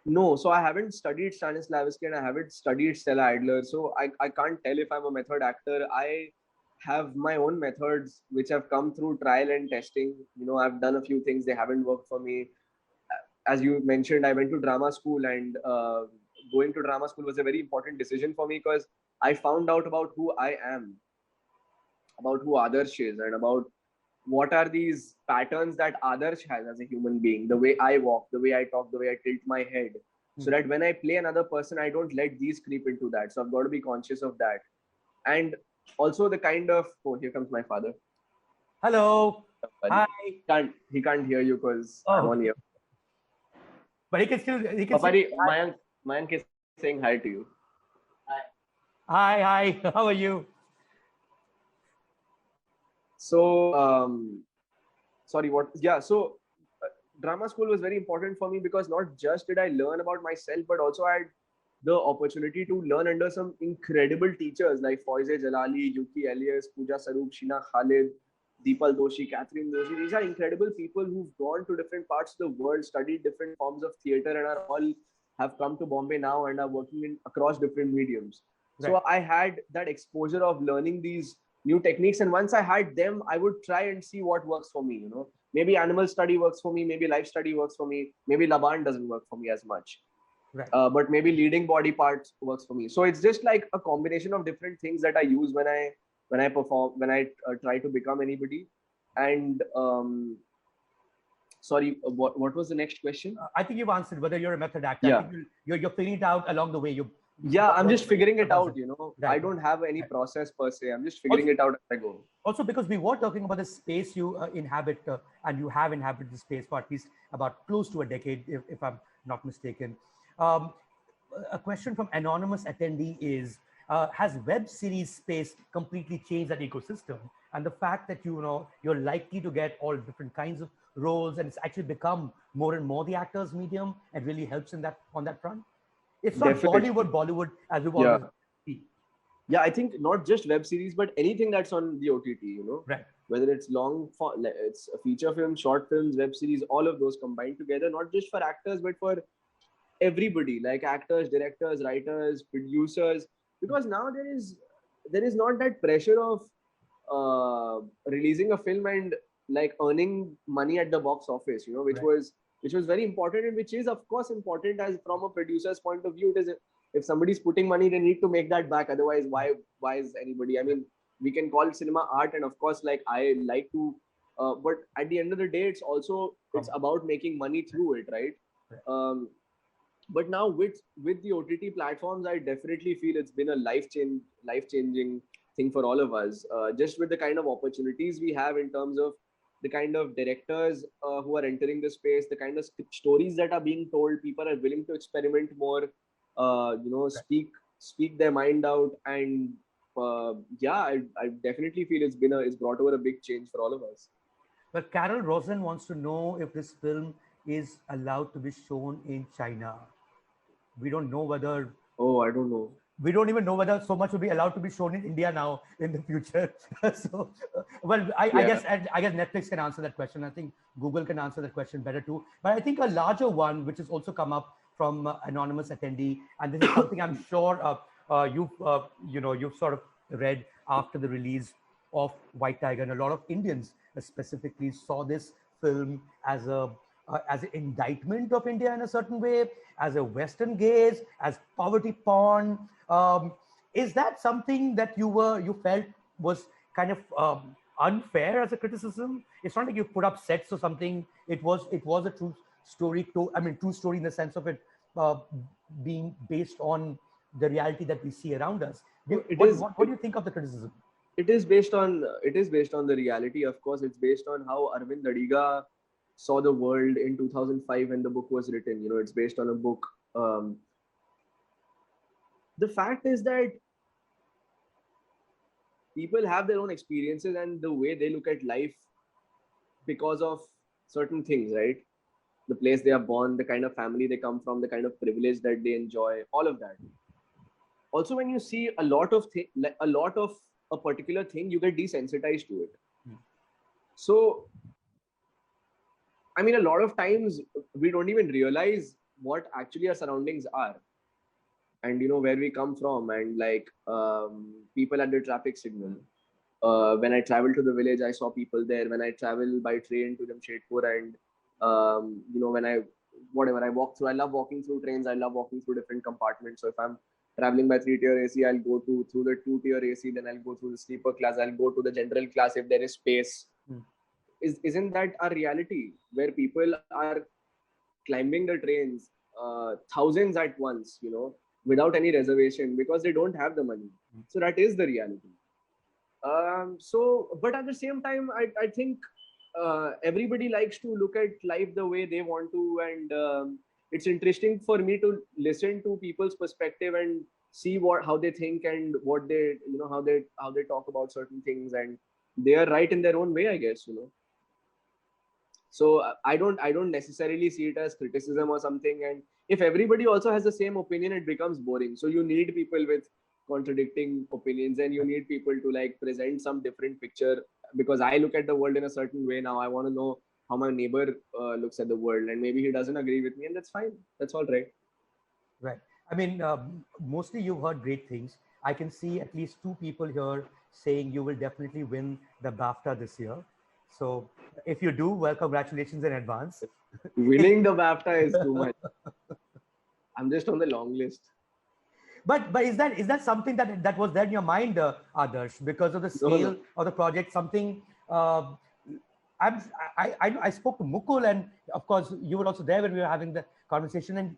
D: No, so I haven't studied Stanislavski and I haven't studied Stella Adler. So I can't tell if I'm a method actor. I have my own methods which have come through trial and testing. I've done a few things, they haven't worked for me. As you mentioned, I went to drama school, and going to drama school was a very important decision for me, because I found out about who I am, about who Adarsh is, and about what are these patterns that Adarsh has as a human being, the way I walk, the way I talk, the way I tilt my head, so that when I play another person, I don't let these creep into that. So I've got to be conscious of that. And also the kind of, oh, here comes my father.
C: Hello. Hi.
D: He can't hear you because I'm on here.
C: But he can still,
D: Mayank is saying hi to you.
C: Hi. How are you?
D: So, sorry, what? Yeah, so drama school was very important for me, because not just did I learn about myself, but also I had the opportunity to learn under some incredible teachers like Foize Jalali, Yuki Elias, Pooja Saroop, Sheena Khalid, Deepal Doshi, Catherine Doshi. These are incredible people who've gone to different parts of the world, studied different forms of theater, and have come to Bombay now and are working across different mediums. Right. So I had that exposure of learning these new techniques, and once I had them, I would try and see what works for me. Maybe animal study works for me, maybe life study works for me, maybe Laban doesn't work for me as much. Right. But maybe leading body parts works for me. So it's just like a combination of different things that I use when I perform, when I try to become anybody. And sorry, what was the next question?
C: I think you've answered whether you're a method actor.
D: Yeah.
C: I think you're figuring it out along the way.
D: I'm just figuring it out. Right. I don't have any process per se. I'm just figuring it out as I go.
C: Also, because we were talking about the space you inhabit, and you have inhabited the space for at least about close to a decade, if I'm not mistaken. A question from anonymous attendee is, has web series space completely changed that ecosystem? And the fact that you're likely to get all different kinds of roles, and it's actually become more and more the actors medium, and really helps in that on that front. It's not
D: Definitely.
C: Bollywood as we've
D: Yeah.
C: always seen.
D: Yeah, I think not just web series, but anything that's on the OTT,
C: Right.
D: whether it's it's a feature film, short films, web series, all of those combined together, not just for actors, but for everybody, like actors, directors, writers, producers, because now there is not that pressure of releasing a film and like earning money at the box office, which
C: Right.
D: was very important, and which is of course important as from a producer's point of view. It is, if somebody's putting money, they need to make that back. Otherwise, why is anybody? I mean, we can call cinema art, and of course, like I like to, but at the end of the day, it's about making money through it, right?
C: Right.
D: But now with the OTT platforms, I definitely feel it's been a life changing thing for all of us. Just with the kind of opportunities we have in terms of the kind of directors who are entering the space, the kind of stories that are being told, people are willing to experiment more, speak their mind out, and yeah, I definitely feel it's brought over a big change for all of us.
C: But Carol Rosen wants to know if this film is allowed to be shown in China. We don't know whether
D: Oh, I don't know.
C: we don't even know whether so much will be allowed to be shown in India now in the future. So, well, I
D: Yeah.
C: guess Netflix can answer that question. I think Google can answer that question better too. But I think a larger one, which has also come up from anonymous attendee, and this is something I'm sure you've sort of read after the release of White Tiger, and a lot of Indians specifically saw this film as an indictment of India in a certain way, as a Western gaze, as poverty porn. Is that something that you felt was kind of unfair as a criticism? It's not like you put up sets or something. It was a true story. True story in the sense of it uh, being based on the reality that we see around us. What do you think of the criticism?
D: It is based on the reality. Of course, it's based on how Arvind Adiga saw the world in 2005 when the book was written. It's based on a book. The fact is that people have their own experiences and the way they look at life because of certain things, right? The place they are born, the kind of family they come from, the kind of privilege that they enjoy, all of that. Also, when you see a lot of a particular thing, you get desensitized to it. So, I mean, a lot of times we don't even realize what actually our surroundings are, and where we come from, and like people at the traffic signal. When I travel to the village, I saw people there. When I travel by train to Jamshedpur, and when I walk through, I love walking through trains. I love walking through different compartments. So if I'm traveling by 3-tier AC, I'll go through the 2-tier AC, then I'll go through the sleeper class, I'll go to the general class if there is space. Isn't that our reality, where people are climbing the trains, thousands at once, without any reservation, because they don't have the money? So that is the reality. But at the same time, I think everybody likes to look at life the way they want to, and it's interesting for me to listen to people's perspective and see how they think, and what they how they talk about certain things, and they are right in their own way, I guess. So I don't necessarily see it as criticism or something. And if everybody also has the same opinion, it becomes boring. So you need people with contradicting opinions, and you need people to like present some different picture, because I look at the world in a certain way now. I want to know how my neighbor looks at the world, and maybe he doesn't agree with me, and that's fine. That's all right.
C: Right. I mean, mostly you've heard great things. I can see at least 2 people here saying you will definitely win the BAFTA this year. So if you do, well, congratulations in advance.
D: Winning the BAFTA is too much. I'm just on the long list.
C: But is that something that was there in your mind, Adarsh, because of the scale of the project? Something I spoke to Mukul, and of course you were also there when we were having the conversation, and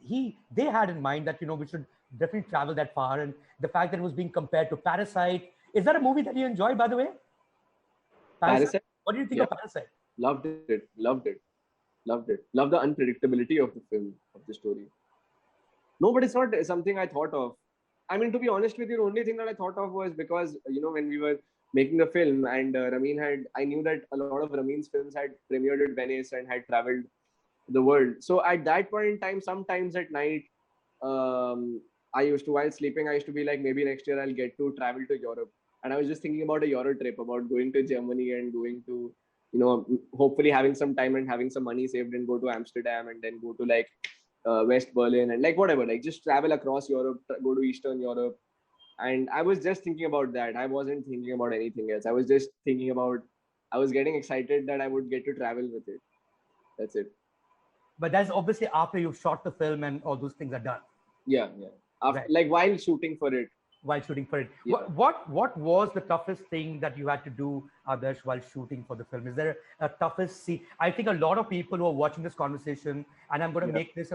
C: they had in mind that we should definitely travel that far, and the fact that it was being compared to Parasite. Is that a movie that you enjoyed, by the way?
D: Parasite?
C: What do you think of Parasite?
D: Loved it. Loved the unpredictability of the film, of the story. No, but it's not something I thought of. I mean, to be honest with you, the only thing that I thought of was because, when we were making the film and I knew that a lot of Ramin's films had premiered at Venice and had traveled the world. So at that point in time, sometimes at night, while sleeping, I used to be like, maybe next year I'll get to travel to Europe. And I was just thinking about a Euro trip, about going to Germany and going to, hopefully having some time and having some money saved and go to Amsterdam and then go to like West Berlin and like whatever, like just travel across Europe, go to Eastern Europe. And I was just thinking about that. I wasn't thinking about anything else. I was just thinking about, I was getting excited that I would get to travel with it. That's it.
C: But that's obviously after you've shot the film and all those things are done.
D: Yeah. After, right. Like while shooting for it.
C: Yeah. What was the toughest thing that you had to do, Adarsh, while shooting for the film? Is there a toughest scene? I think a lot of people who are watching this conversation, and I'm going to make this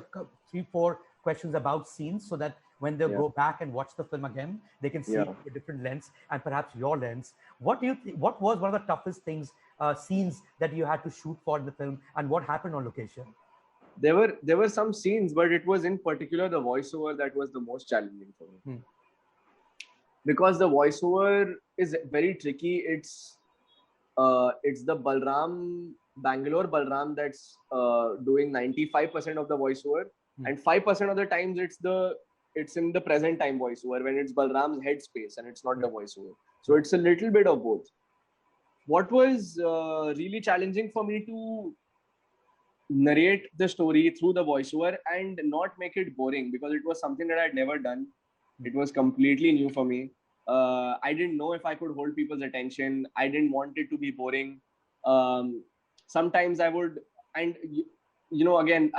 C: 3-4 questions about scenes so that when they go back and watch the film again, they can see a different lens and perhaps your lens. What do you think? What was one of the toughest things, scenes that you had to shoot for the film, and what happened on location?
D: There were some scenes, but it was in particular the voiceover that was the most challenging for me. Because the voiceover is very tricky. It's the Bangalore Balram that's doing 95% of the voiceover, and 5% of the times it's in the present time voiceover when it's Balram's headspace and it's not the voiceover. So it's a little bit of both. What was really challenging for me to narrate the story through the voiceover and not make it boring, because it was something that I'd never done. It was completely new for me. I didn't know if I could hold people's attention. I didn't want it to be boring. Sometimes I would, and again,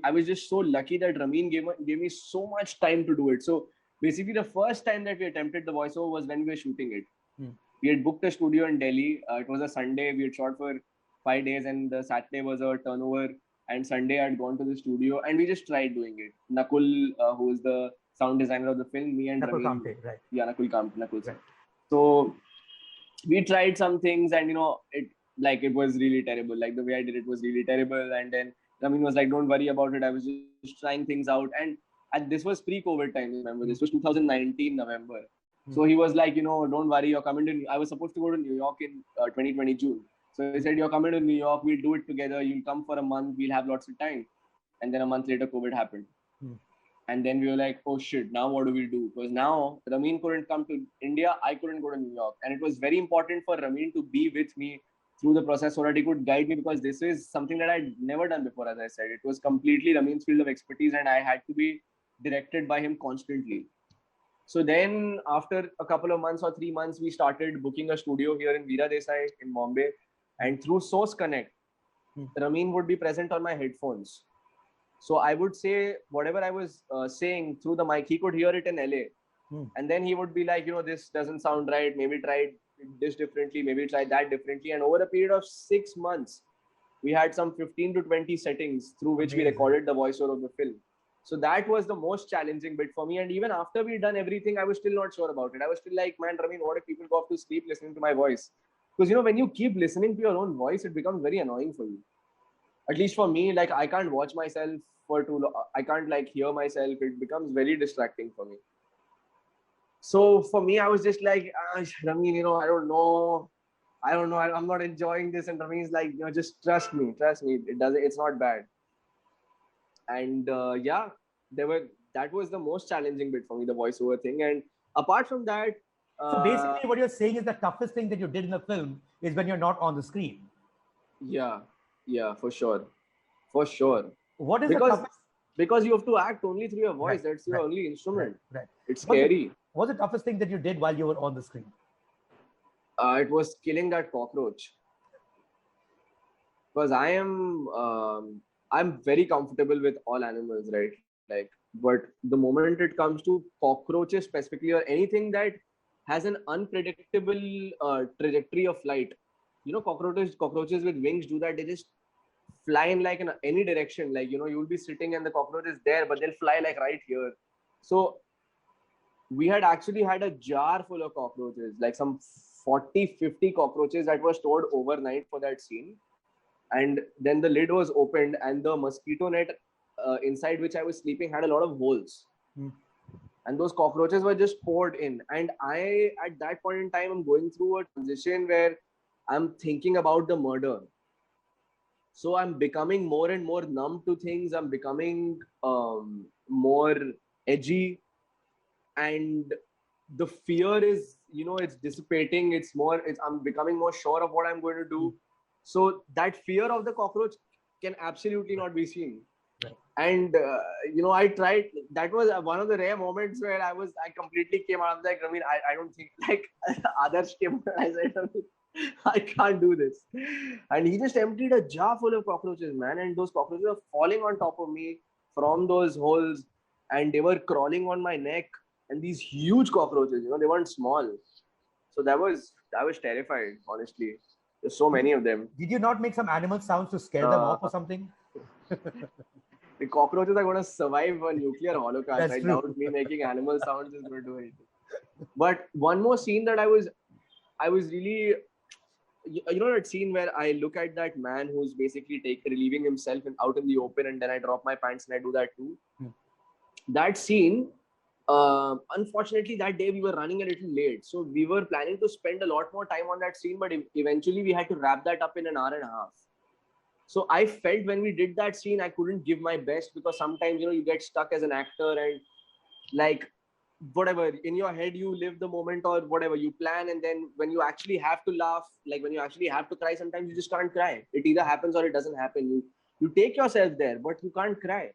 D: I was just so lucky that Ramin gave me so much time to do it. So basically, the first time that we attempted the voiceover was when we were shooting it. We had booked a studio in Delhi. It was a Sunday. We had shot for 5 days, and the Saturday was a turnover. And Sunday, I'd gone to the studio, and we just tried doing it. Nakul, who is the sound designer of the film, me and
C: Nakul
D: Ramin.
C: Kamte, right?
D: Yeah, Nakul Kamte. Right. So we tried some things, and it was really terrible. Like the way I did it was really terrible. And then Ramin was like, "Don't worry about it. I was just trying things out." And this was pre-COVID time. Remember, this was 2019 November. So he was like, "Don't worry. You're coming to." I was supposed to go to New York in 2020 June. So he said, "You're coming to New York. We'll do it together. You'll come for a month. We'll have lots of time." And then a month later, COVID happened. And then we were like, "Oh shit, now what do we do?" Because now Ramin couldn't come to India. I couldn't go to New York. And it was very important for Ramin to be with me through the process so that he could guide me, because this is something that I'd never done before, as I said. It was completely Ramin's field of expertise, and I had to be directed by him constantly. So then after a couple of months or 3 months, we started booking a studio here in Veera Desai in Bombay. And through Source Connect, Ramin would be present on my headphones. So I would say whatever I was saying through the mic, he could hear it in LA. And then he would be like, this doesn't sound right. Maybe try this differently. Maybe try that differently. And over a period of 6 months, we had some 15 to 20 settings through which we recorded the voiceover of the film. So that was the most challenging bit for me. And even after we'd done everything, I was still not sure about it. I was still like, man, Ramin, what if people go off to sleep listening to my voice? Because, when you keep listening to your own voice, it becomes very annoying for you. At least for me, like I can't watch myself for too long. I can't like hear myself. It becomes very distracting for me. So for me, I was just like, Ramin, I don't know. I'm not enjoying this. And Ramin's like, just trust me. It's not bad. And that was the most challenging bit for me, the voiceover thing. And apart from that,
C: so basically what you're saying is the toughest thing that you did in the film is when you're not on the screen.
D: Yeah, for sure.
C: What is the toughest?
D: Because you have to act only through your voice. That's your only instrument. Right. It's scary.
C: What's the toughest thing that you did while you were on the screen?
D: It was killing that cockroach. Because I'm very comfortable with all animals, right? But the moment it comes to cockroaches specifically, or anything that has an unpredictable trajectory of flight, cockroaches with wings do that. They just fly in like in any direction. Like, you'll be sitting and the cockroach is there, but they'll fly like right here. So we had actually had a jar full of cockroaches, like some 40-50 cockroaches that were stored overnight for that scene. And then the lid was opened, and the mosquito net inside which I was sleeping had a lot of holes. and those cockroaches were just poured in. And I, at that point in time, I'm going through a transition where I'm thinking about the murder. So I'm becoming more and more numb to things. I'm becoming more edgy, and the fear is, it's dissipating. I'm becoming more sure of what I'm going to do. So that fear of the cockroach can absolutely not be seen.
C: Right.
D: And I tried. That was one of the rare moments where I completely came out of like, I mean, I don't think like others came out. I said, I can't do this. And he just emptied a jar full of cockroaches, man. And those cockroaches were falling on top of me from those holes, and they were crawling on my neck. And these huge cockroaches, they weren't small. So I was terrified, honestly. There's so many of them.
C: Did you not make some animal sounds to scare them off or something?
D: The cockroaches are going to survive a nuclear holocaust.
C: That's
D: I
C: true.
D: doubt me making animal sounds is going to do anything. But one more scene that I was really, that scene where I look at that man who's basically relieving himself out in the open, and then I drop my pants and I do that too. That scene, unfortunately, that day we were running a little late. So we were planning to spend a lot more time on that scene, but eventually we had to wrap that up in an hour and a half. So I felt when we did that scene, I couldn't give my best, because sometimes, you get stuck as an actor, and like whatever, in your head, you live the moment or whatever you plan. And then when you actually have to laugh, like when you actually have to cry, sometimes you just can't cry. It either happens or it doesn't happen. You take yourself there, but you can't cry.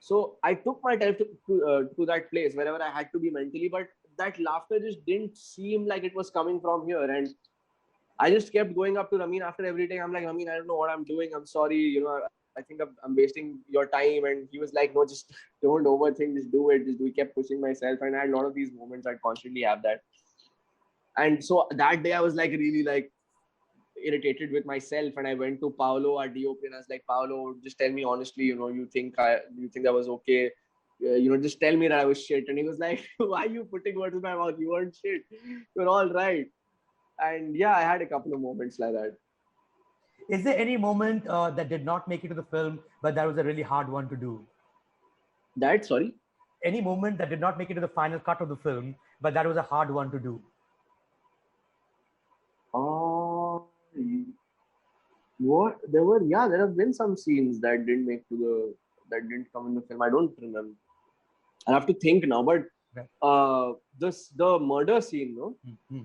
D: So I took myself to that place wherever I had to be mentally, but that laughter just didn't seem like it was coming from here. And I just kept going up to Ramin after every day. I'm like, Ramin, I don't know what I'm doing. I'm sorry. I think I'm wasting your time. And he was like, no, just don't overthink. Just do it. We kept pushing myself. And I had a lot of these moments. I constantly have that. And so that day I was like really like irritated with myself, and I went to Paolo, our DOP, and I was like, Paolo, just tell me honestly, you think I was okay? Just tell me that I was shit. And he was like, why are you putting words in my mouth? You weren't shit. You're all right. And yeah, I had a couple of moments like that.
C: Is there any moment that did not make it to the film, but that was a really hard one to do?
D: Sorry?
C: Any moment that did not make it to the final cut of the film, but that was a hard one to do?
D: There have been some scenes that didn't come in the film. I don't remember. I'll have to think now. But the murder scene, no?
C: Mm-hmm.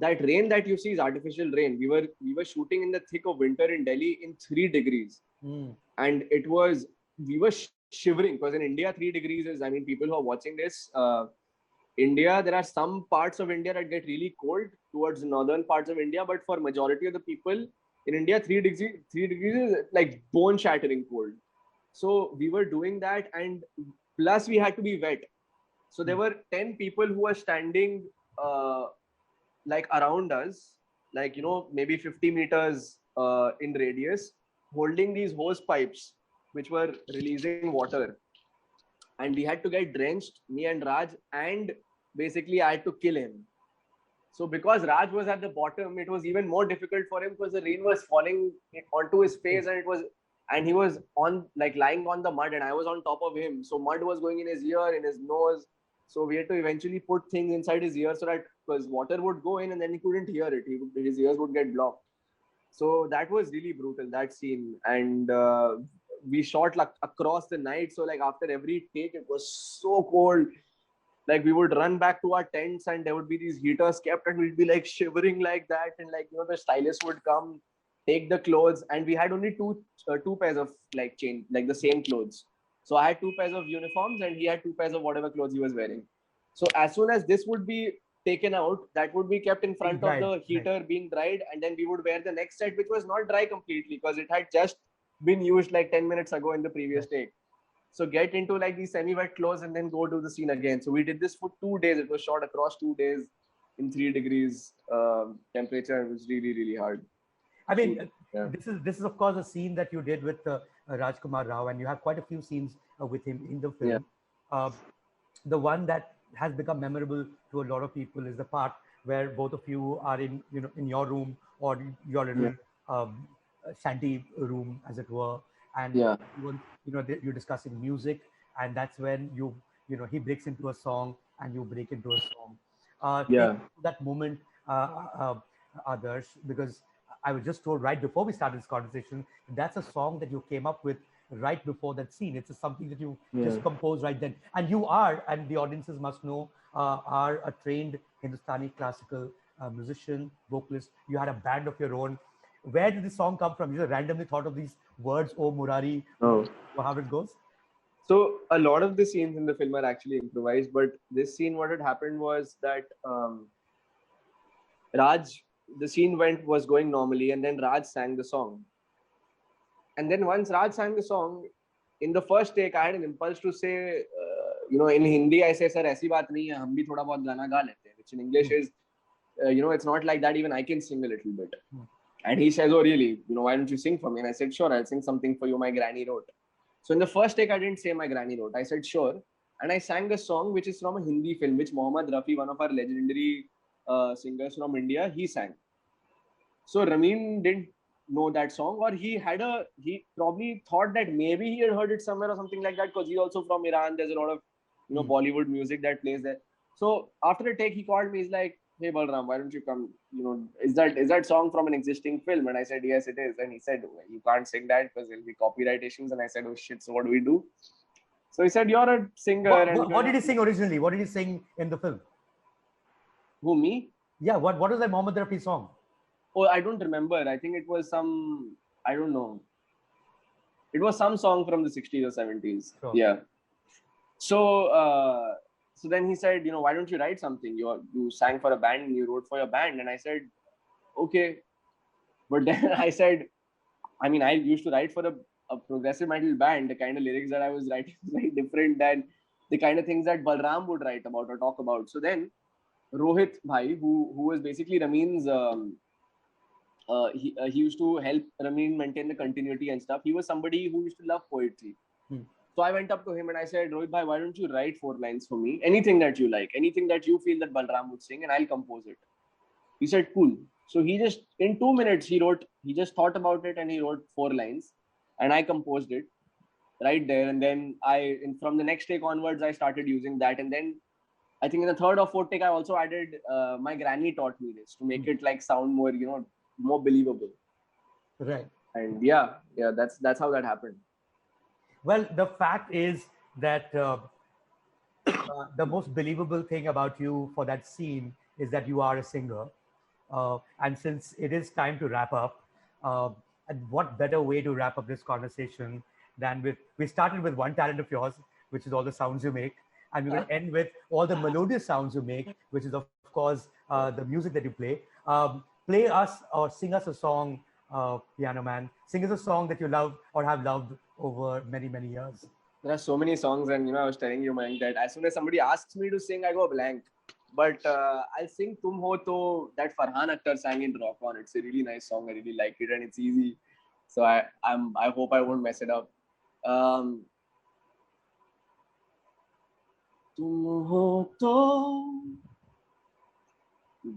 D: That rain that you see is artificial rain. We were shooting in the thick of winter in Delhi in 3 degrees, and we were shivering, because in India 3 degrees is, I mean, people who are watching this, India, there are some parts of India that get really cold towards northern parts of India, but for majority of the people in India, 3 degrees is like bone shattering cold. So we were doing that, and plus we had to be wet. So there were 10 people who were standing like around us, like, maybe 50 meters in radius, holding these hose pipes which were releasing water. And we had to get drenched, me and Raj, and basically I had to kill him. So because Raj was at the bottom, it was even more difficult for him, because the rain was falling onto his face, and he was lying on the mud, and I was on top of him. So mud was going in his ear, in his nose. So we had to eventually put things inside his ear, so that, because water would go in and then he couldn't hear it. His ears would get blocked. So that was really brutal, that scene. And we shot like across the night. So like after every take, it was so cold. Like we would run back to our tents, and there would be these heaters kept, and we'd be like shivering like that. And like, the stylist would come, take the clothes, and we had only two pairs of the same clothes. So I had 2 pairs of uniforms, and he had 2 pairs of whatever clothes he was wearing. So as soon as this would be taken out, that would be kept in front of the heater being dried, and then we would wear the next set, which was not dry completely, because it had just been used like 10 minutes ago in the previous take. So get into like these semi-wet clothes and then go do the scene again. So we did this for 2 days. It was shot across 2 days in 3 degrees temperature. It was really, really hard.
C: I mean, this is of course a scene that you did with Rajkumar Rao, and you have quite a few scenes with him in the film. Yeah. The one that has become memorable to a lot of people is the part where both of you are in your room, or your little shanty room, as it were, and you're discussing music, and that's when you he breaks into a song and you break into a song. Take
D: Yeah.
C: me to that moment, Adarsh, because I was just told right before we started this conversation, that's a song that you came up with right before that scene. It's something that you
D: Yeah.
C: just composed right then. And you are, and the audiences must know, are a trained Hindustani classical musician, vocalist. You had a band of your own. Where did this song come from? You just randomly thought of these words, "Oh Murari,"
D: Oh.
C: how it goes?
D: So a lot of the scenes in the film are actually improvised, but this scene, what had happened was that Raj, the scene was going normally, and then Raj sang the song. And then once Raj sang the song, in the first take, I had an impulse to say, in Hindi, I say, "Sir, ऐसी बात नहीं है, हम भी थोड़ा बहुत गाना गा लेते हैं," which in English is, it's not like that. Even I can sing a little bit. And he says, "Oh, really? Why don't you sing for me?" And I said, "Sure, I'll sing something for you. My granny wrote." So in the first take, I didn't say my granny wrote. I said, "Sure." And I sang a song which is from a Hindi film, which Mohammad Rafi, one of our legendary singers from India, he sang. So Ramin didn't know that song, or he probably thought that maybe he had heard it somewhere or something like that, because he's also from Iran. There's a lot of Bollywood music that plays there. So after the take, he called me. He's like, "Hey Balram, why don't you come? Is that song from an existing film?" And I said, "Yes, it is." And he said, "You can't sing that because there'll be copyright issues." And I said, "Oh shit! So what do we do?" So he said, "You're a singer."
C: What did he sing originally? What did he sing in the film?
D: Who, me?
C: Yeah, what was that Mohammad Rafi song?
D: Oh, I don't remember. I think it was I don't know. It was some song from the 60s or 70s.
C: Sure.
D: Yeah. So then he said, "Why don't you write something? You sang for a band and you wrote for your band." And I said, "Okay." But then I said, I mean, I used to write for a progressive metal band. The kind of lyrics that I was writing was very different than the kind of things that Balram would write about or talk about. So then Rohit Bhai, who was basically Ramin's, he used to help Ramin maintain the continuity and stuff. He was somebody who used to love poetry. So I went up to him and I said, "Rohit Bhai, why don't you write 4 lines for me? Anything that you like, anything that you feel that Balram would sing, and I'll compose it." He said, "Cool." So he just, in 2 minutes, he just thought about it and he wrote 4 lines, and I composed it right there. And then from the next take onwards, I started using that. And then I think in the third or fourth take, I also added, my granny taught me this to make it like sound more, more believable.
C: Right.
D: And yeah, that's how that happened.
C: Well, the fact is that the most believable thing about you for that scene is that you are a singer. And since it is time to wrap up, and what better way to wrap up this conversation than we started with one talent of yours, which is all the sounds you make, and we're going to end with all the melodious sounds you make, which is, of course, the music that you play. Play us or sing us a song, Piano Man. Sing us a song that you love or have loved over many, many years.
D: There are so many songs, and I was telling you, Mayank, that as soon as somebody asks me to sing, I go blank. But I'll sing "Tum Ho To" that Farhan Akhtar sang in Rock On. It's a really nice song. I really like it, and it's easy. So I hope I won't mess it up. तुम हो तो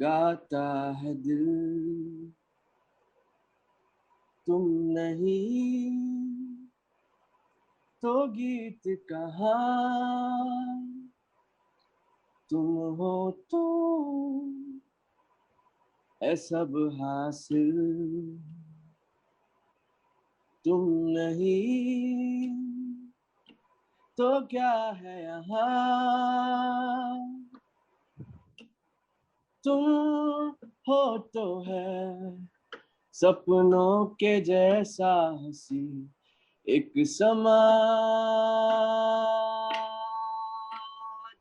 D: गाता है दिल, तुम नहीं तो गीत कहाँ, तुम हो तो है सब हासिल, तुम नहीं तो क्या है यहाँ, तुम हो तो है सपनों के जैसा हंसी एक समा,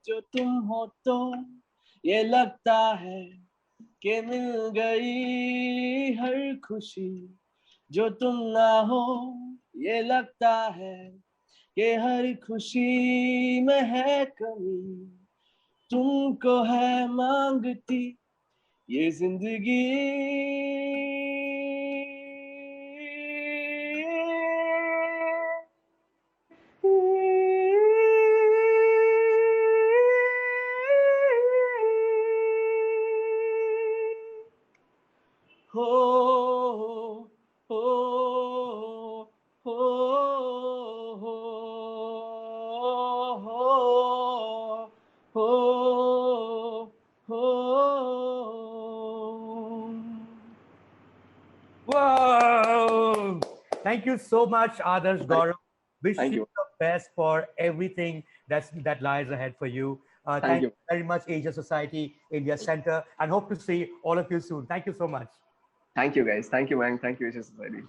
D: जो तुम हो तो ये लगता है कि मिल गई हर खुशी, जो तुम ना हो ये लगता है कि हर खुशी में है कमी, तुमको है मांगती ये जिंदगी, हो हो हो हो हो
C: Thank you so much, Adarsh Gaurav. Wish
D: Thank
C: you
D: you.
C: the best for everything that lies ahead for you.
D: Thank
C: Thank
D: you.
C: you very much, Asia Society India Center, and hope to see all of you soon. Thank you so much.
D: Thank you, guys. Thank you, man. Thank you, Asia Society.